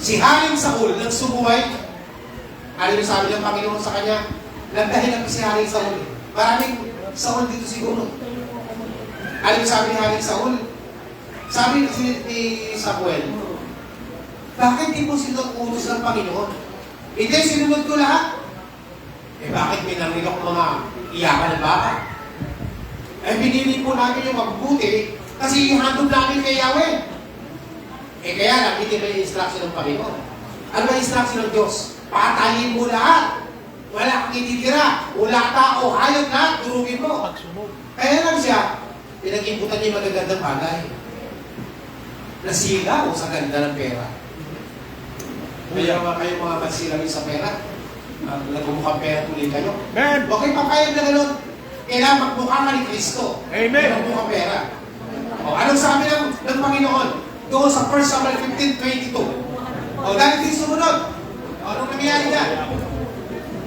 Si Haring Saul nang sumuway, ano yung sabi ng Panginoon sa kanya? Nagdahilan ko si Haring Saul. Maraming Saul dito siguro. Ano yung sabi ni Haring Saul? Sabi ni Samuel, bakit di mo silang utos ng Panginoon? Hindi, sinunod ko lahat. Bakit may narinig ako mga iyakan ng baka? Binili po namin yung mabuti kasi ihandog namin kay Yahweh. Kaya lang, hindi may instruction ng Panginoon. Ano ba instruction ng Diyos? Patayin mo lahat. Wala kang ititira. Wala tao, hayop lahat, durugin mo. Kaya lang siya, pinag-imputan niya yung magagandang bagay. Nasilaw sa ganda ng pera. Kaya kayo mga magsilamin sa pera. Nagmumukhang pera tuloy kayo. Amen! Huwag kayo papayag na gano'n. Kailangan magmukha ka ni Kristo. Amen! Magmukhang pera. Anong sabi ng Panginoon? doon sa 1 Samuel 15:22. O, dahil di sumunod. O, anong nangyayari dyan?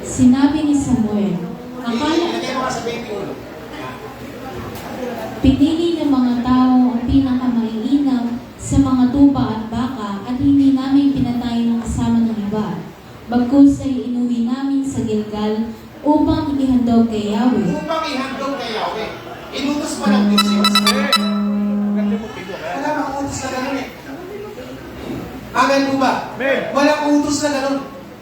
Sinabi ni Samuel, Ilagay mo ka sa 21. pinili ng mga tao ang pinakamaiinam sa mga tupa at baka at hindi namin pinatay ng kasama ng iba. Bagkus ay inuwi namin sa Gilgal upang ihandog kay Yahweh. Upang ihandog kay Yahweh. Inutos pa ng Diyos yun. Wala bang utos na gano'n eh? Amen po ba? Walang utos na gano'n.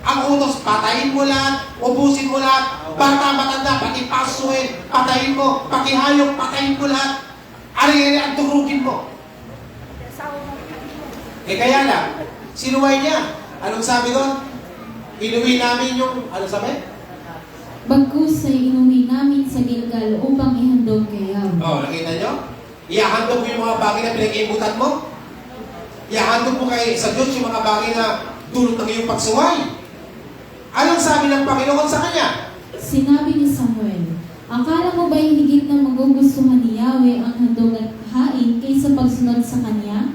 Ang utos, patayin mo lahat, ubusin mo lahat, bata, matanda, pati pasuhin, patayin mo, pati hayop, patayin mo lahat. Ari-ari ang turugin mo. Eh kaya lang, sinuway niya. Anong sabi doon? Inuwi namin yung, ano sabi? Bagkus ay inuwi namin sa Gilgal upang ihandog kay Yahweh. Oh, nakita nyo? Iahandog mo yung mga bagay na pinag-iibutan mo. Iahandog mo kay sa Diyos yung mga bagay na dulot ng iyong pagsuway. Anong sabi ng Panginoon sa kanya? Sinabi ni Samuel, akala mo ba'y higit na magugustuhan ni Yahweh ang handog at hain kaysa pagsunod sa Kanya?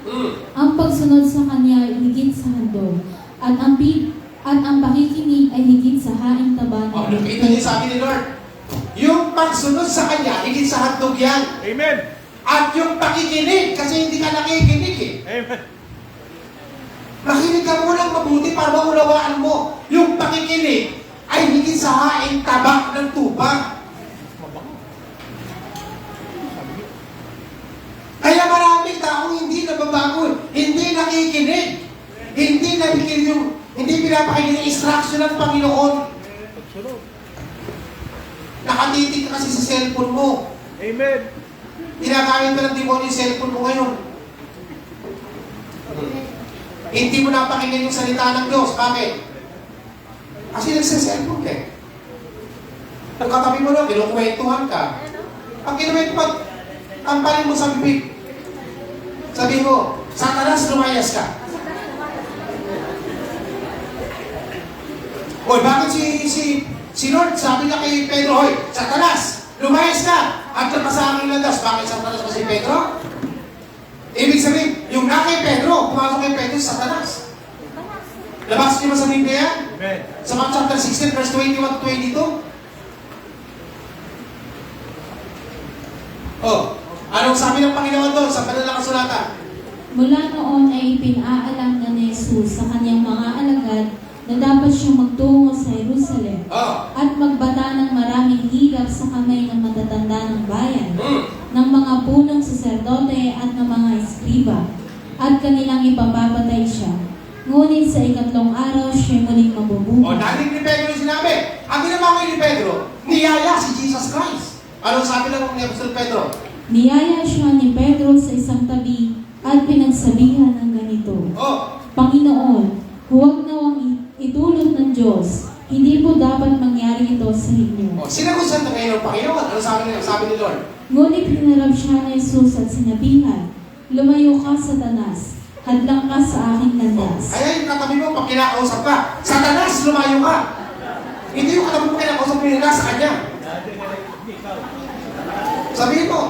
Ang pagsunod sa Kanya ay higit sa handog, at ang pakikinig ay higit sa haing taba. Oh, nakita niyo sabi ni Lord, yung pagsunod sa Kanya, higit sa handog yan. Amen. At yung pakikinig, kasi hindi ka nakikinig eh. Amen. Makinig ka munang mabuti para maunawaan mo. Yung pakikinig ay higit sa haing taba ng tupa. Kaya maraming taong hindi nababago, hindi nakikinig, hindi pinapakinggan yung instruction ng Panginoon. Nakatitig ka kasi sa cellphone mo. Amen. Ginagamit ka ng demonyo yung cellphone mo ngayon. Hindi mo napakinggan yung salita ng Diyos. Bakit? Kasi nagsa-cellphone ka eh. Nagkatabi mo lang, kinukwentuhan ka. Pag kinuwentuhan, tampalin mo sa bibig. Sabi mo, Satanas, lumayas ka. Hoy, bakit si Lord sabi na kay Pedro, hoy, Satanas, lumayas ka. At sa aking landas, bakit Satanas ba si Pedro? Ibig sabihin, yung na kay Pedro, pumasok kay Pedro sa Satanas. Labas niyo ba sa Biblia yan? Amen. Sa Mark chapter 16, verse 21-22. Oh, anong sabi ng Panginoon doon sa banal na kasulatan? Mula noon ay ipinaalam na ni Jesus sa kanyang mga alagad na dapat siyang magtungo sa Jerusalem Oh. at magbata ng maraming hirap sa kamay ng matatanda ng bayan, ng mga punong saserdote at ng mga eskriba, at kanilang ipapapatay siya. Ngunit sa 3 araw siya muling mabubuhay. Oh, narinig ni Pedro yung sinabi. Ang ginawa ni Pedro, niyaya si Jesus Christ. Anong sabi ng Apostol Pedro? Niyaya siya ni Pedro sa isang tabi at pinagsabihan ng ganito, Oh, Panginoon, huwag nawang itulot ng Diyos. Hindi po dapat mangyari ito sa inyo. oh, sinagusan na kayo ng Panginoon. Anong sabi ni Lord? Ngunit hinarap siya ni Jesus at sinabihan, lumayo ka, Satanas, hadlang ka sa aking landas. Kaya yung katabi mo, pag kinakausap ka, Satanas, lumayo ka. Hindi yung katabi mo kinakausap mo nila sa kanya. Sabihin mo.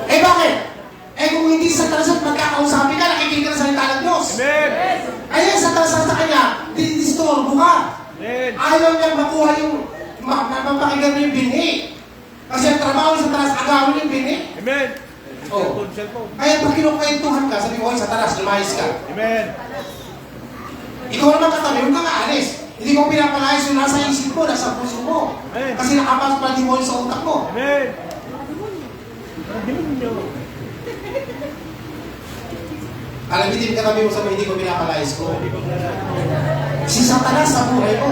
Eh bakit? Eh kung hindi sa Satanas at magkakausapin ka, nakikinig ka na salita ng Diyos. Amen. Ayan, Satanas sa kanya, disturbo ka. Amen. Ayaw niyang makuha yung mapapakinggan mo yung binhi. Kasi ang trabaho sa Satanas, agawin yung binhi. Amen. Oh. Cellphone. Kaya pag kinukwentuhan ka, sabi ko, Satanas, lumayas ka. Amen. Ikaw naman katabi, huwag kang aalis. Hindi ko pinapalayas yung nasa isip mo, nasa puso mo. Amen. Kasi nakapasok pa demonyo sa utak mo. Amen. Demonyo. Alam, hindi katabi mo sabi, hindi ko pinapalayas ko. Si Satanas sa buhay mo.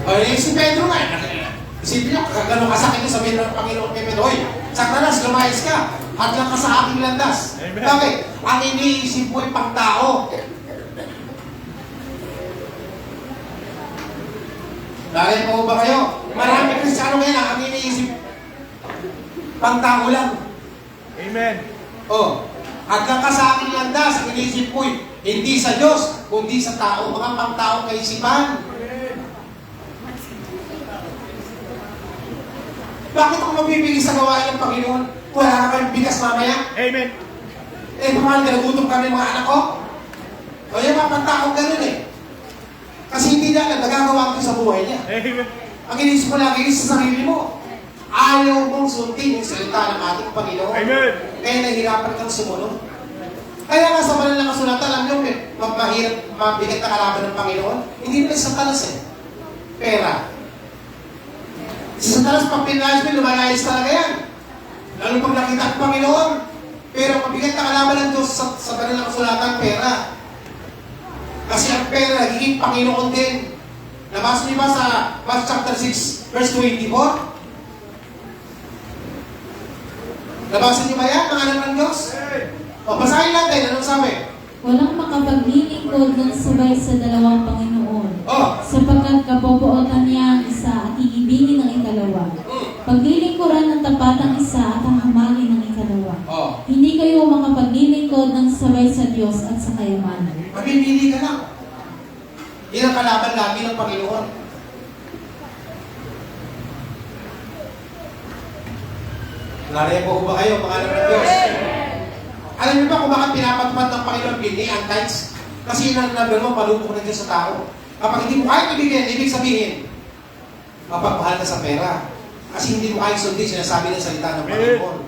O, si Pedro nga, isipin niyo, gano'ng kasakit yung sabihin ng Panginoon kay Pedro, hoy, Satanas, lumayas ka. Hadlang ka sa aking landas. Amen. Bakit? Ang iniisip mo ay pang-tao. Dahil po ba kayo? Marami Kristiyano ngayon ang iniisip pang-tao lang. Amen. Oh, hadlang ka sa aking landas, ang iniisip mo hindi sa Diyos, kundi sa tao, mga pang-taong kaisipan. Bakit ako mabibigay sa gawain ng Panginoon? Wala na kayong bigas mamaya? Amen. Eh, mahal, nagutom kami mga anak ko. O yung mga pantaong ganun eh. Kasi hindi na alam, nagagawa ko sa buhay niya. Amen. Ang inisip mo lagi sa sarili mo. Ayaw mong sundin yung salita ng ating Panginoon. Amen. Kaya nahihirapan kang sumunod. Kaya nga sa banal na kasulatan, alam nyo, mahirap, mabigat na kalaban ng Panginoon. Hindi naman sa talas eh. Pera. Sa talas, pag pinayos mo, lumalayas talaga yan. Lalo pag nakita ang Panginoon. Pero mabigat na kalaban ng Diyos sa banal na kasulatan, pera. Kasi ang pera, nagiging Panginoon din. Nabasa niyo ba sa Matthew chapter 6, verse 24? Nabasa niyo ba yan, mga anak ng Diyos? O, basahin natin, anong sabi? Walang makapaglilingkod ng sabay sa dalawang Panginoon. Oh, Sapagkat kabobotan niya ang isa at iibigin ang ikalawa. Paglilingkuran ng tapat ang isa at hahamakin ng ikalawa. oh. Hindi kayo makapaglilingkod ng sabay sa Diyos at sa kayamanan. Mamimili ka lang. Yan ang kalaban lagi ng Panginoon. Narepo ko ba kayo, mga anak ng Diyos? Alam niyo ba kung bakit pinapatupad ng Panginoon bini ang tithes? Kasi yun ang number mo, palubok na Diyos sa tao. Kapag hindi mo kaya ibigay, ibig sabihin, mapagmahal ka sa pera. Kasi hindi mo kaya sundin, sinasabi ng salita ng Panginoon.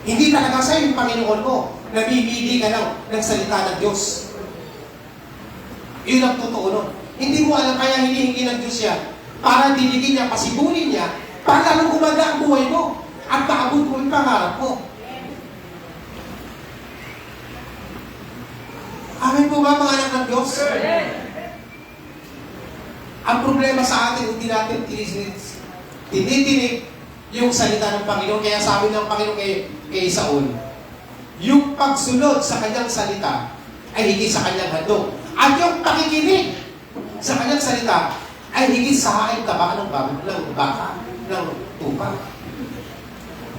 Hindi talaga sa'yo yung Panginoon mo. Namimili ka lang ng salita ng Diyos. Yun ang totoo nun. Hindi mo alam kaya hinihingi ng Diyos yan. Para dinigin niya, pasibunin niya, para lalong gumanda ang buhay mo. At maabot mo yung pangarap mo. Amin po ba mga anak ng Diyos? Ang problema sa atin, hindi natin tinitinig yung salita ng Panginoon. Kaya sabi ng Panginoon kay Saul, yung pagsunod sa kanyang salita ay higit sa kanyang handog. At yung pakikinig sa kanyang salita ay higit sa haing taba ng baka, ng tupa.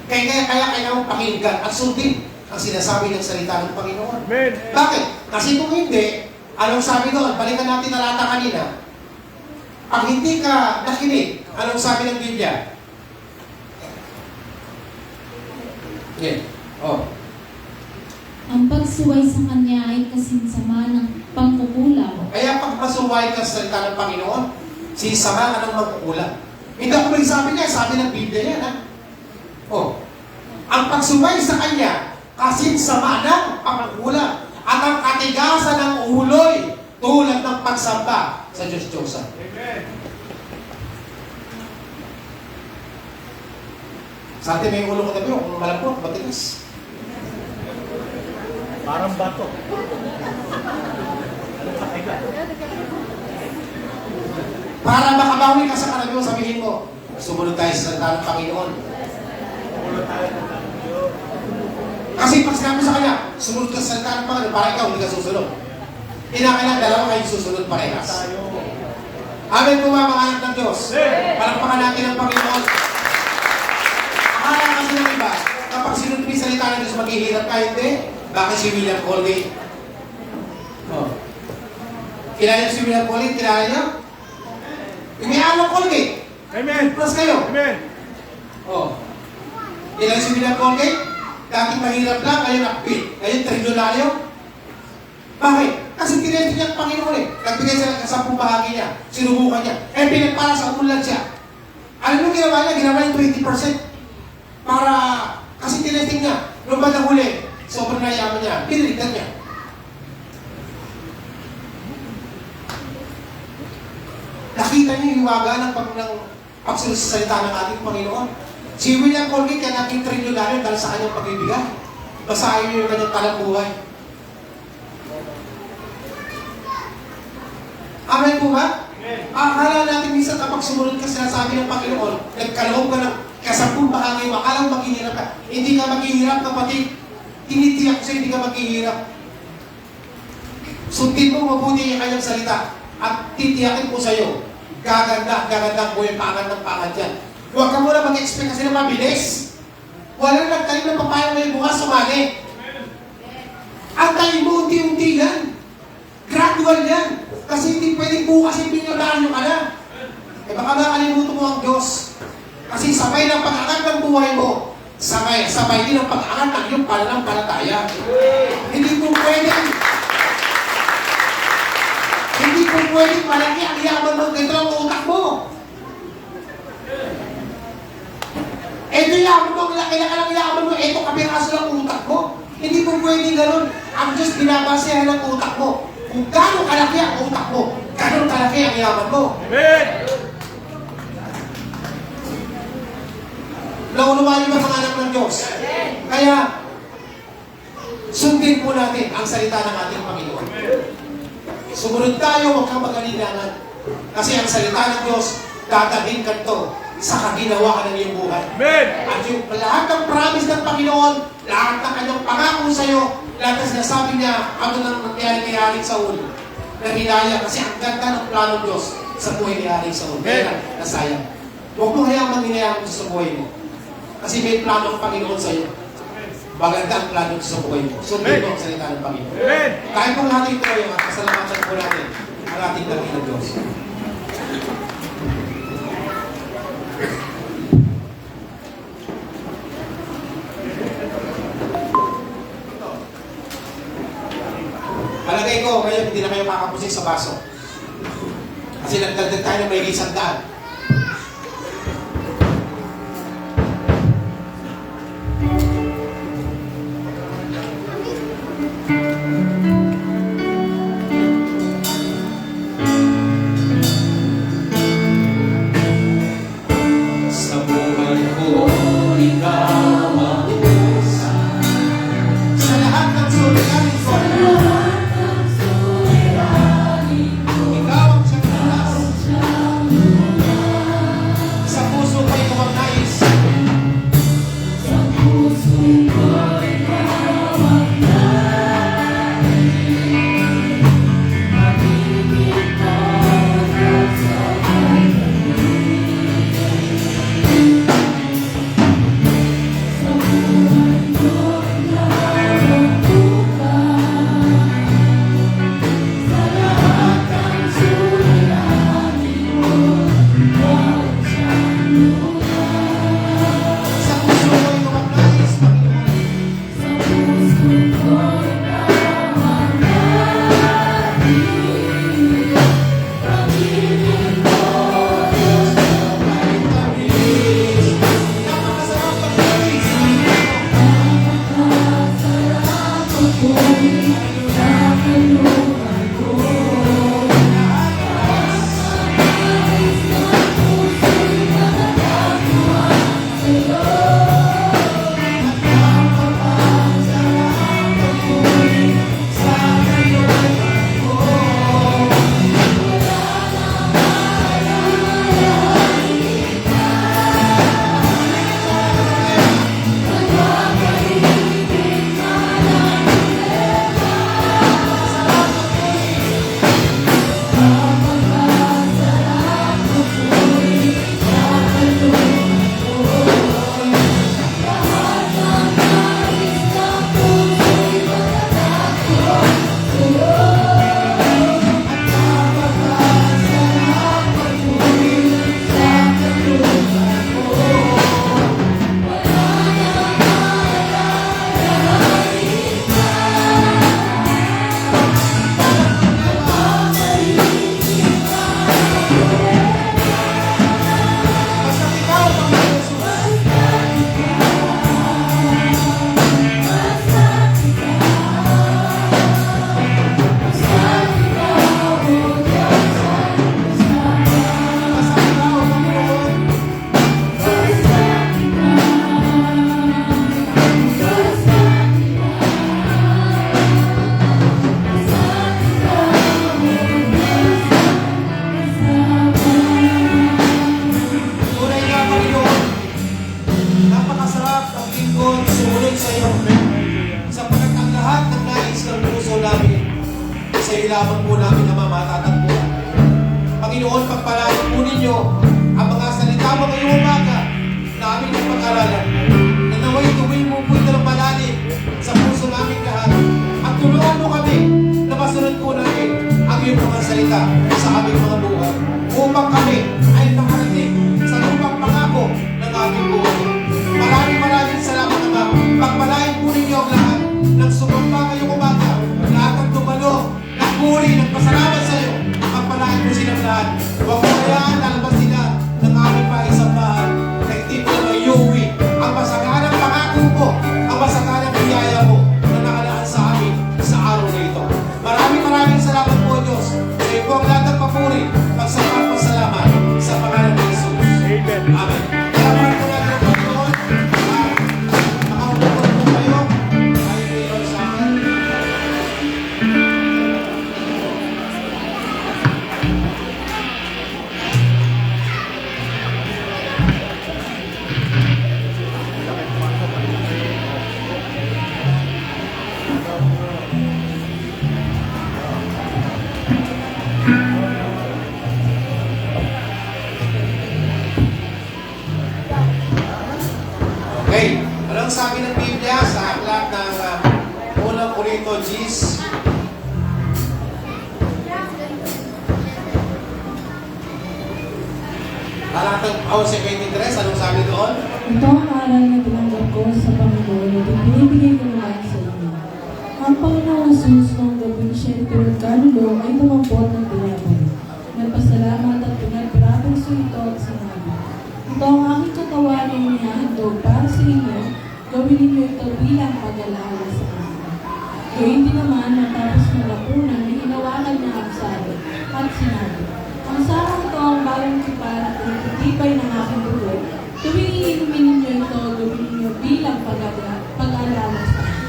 Kaya kailangan pakinggan at sundin ang sinasabi ng salita ng Panginoon. Amen. Bakit? Kasi kung hindi, anong sabi doon? Balikan natin talata kanina. Pag hindi ka nakinig, anong sabi ng Biblia? Yeah. Oh. Ang pagsuway sa Kanya ay kasinsama ng pangkukulang. Kaya pag masuway ka sa salita ng Panginoon, sisama ka ng magkukulang. Hindi ako sabi niya, sabi ng Biblia yan, ha? Oh. Ang pagsuway sa Kanya, kasinsama ng pangkukulang. At ang katigasan ng uloy, tulad ng pagsamba sa Diyos-Diyosan. Amen. Sa atin may ulo ko tabi, kung malambot, matigas. Parang bato. Anong katiga? Para makabawi ka sa karamihan, sabihin mo, sumunod tayo sa salita ng Panginoon. Kasi pag sinabi sa Kanya, sumunod ka sa salita ng Panginoon, para ikaw hindi ka susunod. Kinakailangan dalawa kayo susunod parehas. Amen po mga anak ng Diyos. Palakpakan natin ang Panginoon. Akala kasi ng iba, kapag sinunod mo yung salita ng Diyos, maghihirap ka, hindi. Bakit si William Colgate? Oh. Kilala si William Colgate? Kilala niyo? Yung may alam Colgate. Amen. Plus kayo. Amen. Oh. Kilala si William Colgate? Dating mahirap lang, ngayon upbeat. Ngayon trilyonaryo. Bakit? Kasi tinetid niya ang Panginoon eh. Nagbigay siya ng 10 bahagi niya. Sinubukan niya. Eh, pinagpala sa ulan siya. Alam mo ginawa niya? Ginawa niya 20%. Para, kasi tinetid niya. Noong bandang huli, sobrang nayaman niya. Piniligtan niya. Nakita niyo yung iwaga ng pagsunod sa salita ng ating Panginoon. Si William Colgate kaya naging trilyonaryo dahil sa kanyang pagbibigay. Basahin niyo yung kanyang talang buhay. Amen po ba? Akala natin minsan kapag sumunod ka sinasabi ng Panginoon, nagkaloob ka ng kasampung bahagi mo, akala mo maghihirap ka. Hindi ka maghihirap, kapatid. Tinitiyak ko sa'yo, hindi ka maghihirap. Sundin mo mabuti yung kanyang salita at titiyakin ko sa'yo, gaganda ang buhay, pangan ng pangan dyan. Huwag ka muna mag-expect kasi na mabilis. Walang nagtanim ng papaya mo yung bukas sumali. Ang tayo mo, unti-unti yan. Gradual yan. Kasi hindi pwedeng bukas yung bilyonaryo ka na. Eh baka nakalimutan mo ang Diyos. Kasi sabay ng pag-angat ng buhay mo, sabay din ang pag-angat ng iyong pananampalataya. Hindi po pwedeng malaki ang yaman mo, ganito ang utak mo. Ito yaman mo, ang laki-laki lang yaman mo, ito kapiraso lang utak mo. Hindi po pwedeng ganun. Ang Diyos binabasehan ng utak mo. Kung gano'ng kalaki ang utak mo, gano'ng kalaki ang yaman mo. Amen! Naunawaan niyo ba mga anak ng Diyos? Kaya, sundin po natin ang salita ng ating Panginoon. Sumunod tayo, huwag kang mag-alilangan. Kasi ang salita ng Diyos, dadalhin ka to sa kaginawa ng iyong buhay. Amen! At yung lahat ng promise ng Panginoon, lahat ng kanyang pangako sa iyo, lahat ng sinasabi niya, ano nang nangyari kay Haring Saul, na hinaya, kasi ang ganda ng plano ng Diyos sa buhay ni Haring Saul. Kaya nasayang. Huwag mo hayang manghinayang mo sa buhay mo. Kasi may plano ng Panginoon sa iyo. Maganda ang plano sa buhay mo. Sundin mo ang salita ng Panginoon. Amen! Kahit kung lahat ito ay mga kasalamatan po natin ang ating dakilang Diyos. Palagay ko, ngayon hindi na kayo kakapusin sa baso. Kasi nagdagdag tayo ng may 100. Sa buhay ko, ikaw ang Sa lahat ng suliranin ko, ikaw ang siyang talas. Sa puso ko'y kumagnais. Sa puso ko'y kumagnais, Panginoon. Napakasarap pag-ibig. Basta ikaw, Panginoon Jesus. Basta ikaw, Panginoon. Tunay nga, Panginoon, napakasarap ang lingkod sumunod sa iyo. Sapagkat ang lahat ng nais ng puso namin, sa iyo lamang po namin na mamatatagpuan. Panginoon, pagpalain po ninyo ang mga salita mo ngayong umaga na aming napag-aralan. Na naway tuwing mo po ito ng malalim sa puso namin lahat. At tulungan mo kami na masunod po namin ang iyong mga salita sa aming mga buhay. Upang kami ay nakarating sa lupang pangako na Hayaan lalabas sila ng aming maisambahan na hindi po mayuwi ang masaganang pangako mo, ang masaganang biyaya mo na nakalaan sa amin sa araw na ito. Maraming salamat po, Diyos. Sa iyo po ang lahat ng papuri, pasalamat sa pangalan ni Jesus. Amen. Amen. Salamat po natin ang Panginoon. Makaupo po kayo. Tayo ngayon sa akin. Okay, anong sabi ng Biblia sa aklat ng unang Korinto 10? Talatang 11:23, anong sabi doon? Ito ang aral na tinanggap ko sa Panginoon at ibinibigay ko naman sa inyo. Ang Panginoong Jesus noong gabing siya tulad kanulo ay tumampot ng tinapay. Nagpasalamat at pinagpirapiso ito at sinabi, ito ang aking katawan na inihahandog para sa inyo, gawin ninyo ito bilang pag-alala sa akin. Gawin din naman matapos ng lapunan na hinawakan niya ang sabi at sinabi, ang sarang ito ang bagong tipan at pinagtitipay ng aking dugo, tuwing iinumin ninyo ito, gawin ninyo bilang pag-alala sa akin.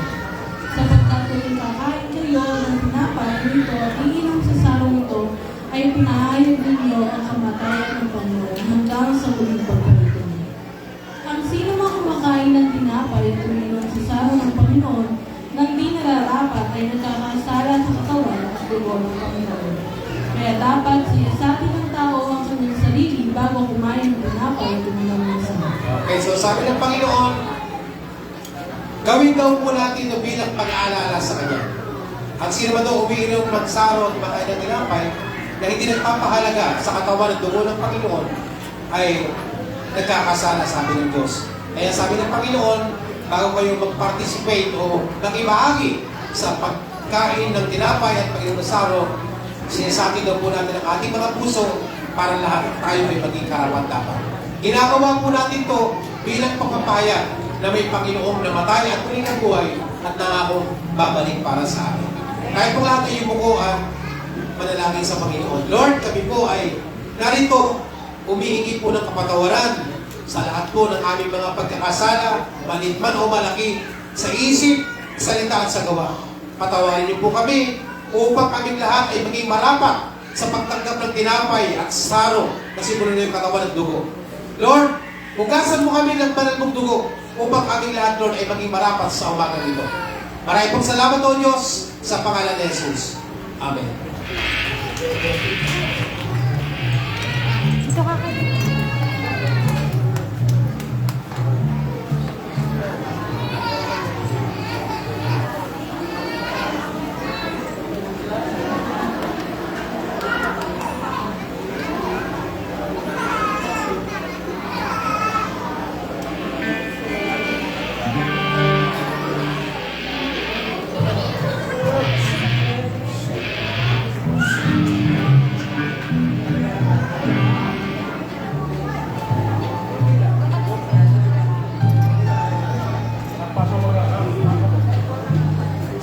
Sapagkat tuwing kakain kayo ng tinapay nito at iinom sa sarong ito, ay pinaayod ninyo ang kamatayan ng Panginoon hanggang sa muling pagparito niya. Ang sino mang kumakain ng tinapay at uminom sa sarong ng Panginoon nang di nararapat ay nagkakasala sa katawan at dugo ng Panginoon. Kaya dapat siyasatin ng tao ang kanyang sarili bago kumain ng tinapay at uminom ng sarong. Okay, so sabi ng Panginoon, gawin daw po natin ito bilang pag-aalala sa Kanya. Ang sino ba daw umiinom ng saro at makain ng tinapay na hindi nagpapahalaga sa katawan at dugo ng Panginoon ay nagkakasala, sabi ng Diyos. Kaya sabi ng Panginoon, bago kayo mag-participate o nakibahagi sa pagkain ng tinapay at pag-inom ng saro, sinasabi daw po natin ang ating mga puso para lahat tayo ay maging karapat-dapat. Ginagawa po natin to bilang pagpapaya na may Panginoong namatay at muling nabuhay at nangakong babalik para sa atin. Kahit po lahat ay yumukuan, manalangin sa Panginoon. Lord, kami po ay narito, umihingi po ng kapatawaran sa lahat po ng aming mga pagkakasala, maliit man o malaki, sa isip, salita at sa gawa. Patawarin niyo po kami upang kaming lahat ay maging marapat sa pagtanggap ng tinapay at saro na simulan na yung katawan at dugo. Lord, hugasan mo kami ng banal mong dugo upang kaming lahat, Lord, ay maging marapat sa umaga nito. Maraming pong salamat o Diyos sa pangalan ni Jesus. Amen.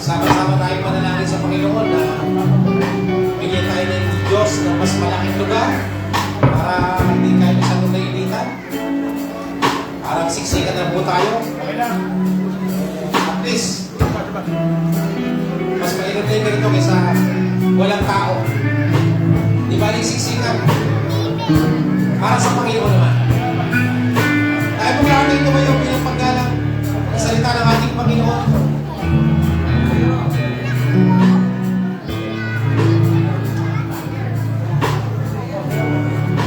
Sama-sama tayong manalangin sa Panginoon na bigyan tayo ng Diyos ng mas malaking lugar para hindi tayo masyadong nainitan. Parang siksikan na po tayo. Okay na. At least, mas mainam na yung ganito kaysa walang tao. Di ba yung siksikan? Para sa Panginoon naman. Tayo po lahat dito ngayon bilang paggalang ng salita ng ating Panginoon.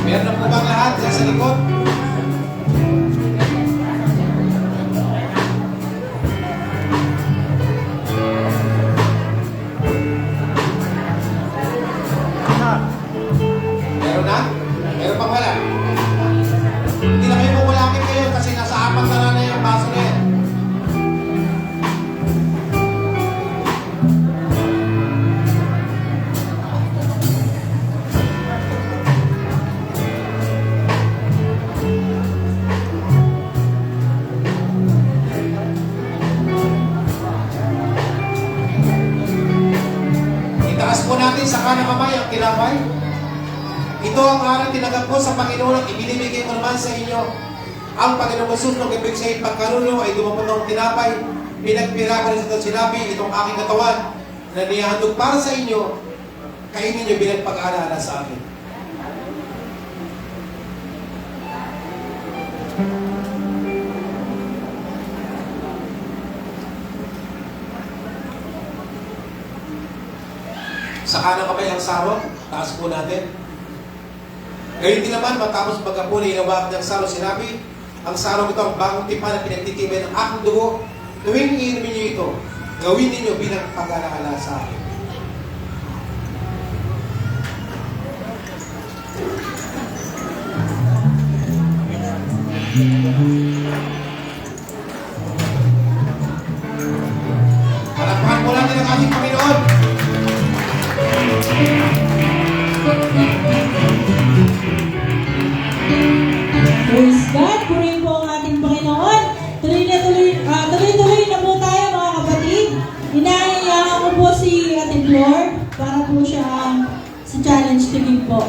Meron na po bang lahat dyan sa likod? Meron na? Meron pang wala? Hindi na kayo mawalakin kayo kasi nasa apat na yung baso na yan. po natin sa kanang kamay ang tinapay. Ito ang aral tinanggap ko sa Panginoon at ibinibigay ko naman sa inyo. Ang Panginoon Jesus nung ibig sa pagkarulo ay dumapon ng tinapay. Pinagpira ko rin sa sinabi, itong aking katawan na nihandog para sa inyo, kainin niyo bilang pag-aalala sa akin. Sa kanang kamay ang sarong, taas po natin. Ngayon din naman, matapos pagkapuna, inawak ng sarong sinabi, ang sarong ito ang bagong tipan na pinagtitibay ng aking dugo. Tuwing iinumin niyo ito, gawin ninyo bilang pag-aalala sa akin. Palakpakan po natin ang ating Panginoon. Praise God! Purihin po ang ating Panginoon. Tuloy-tuloy na po tayo mga kapatid. Inaayaan ko po si Ate Flor para po siya sa challenge to give po.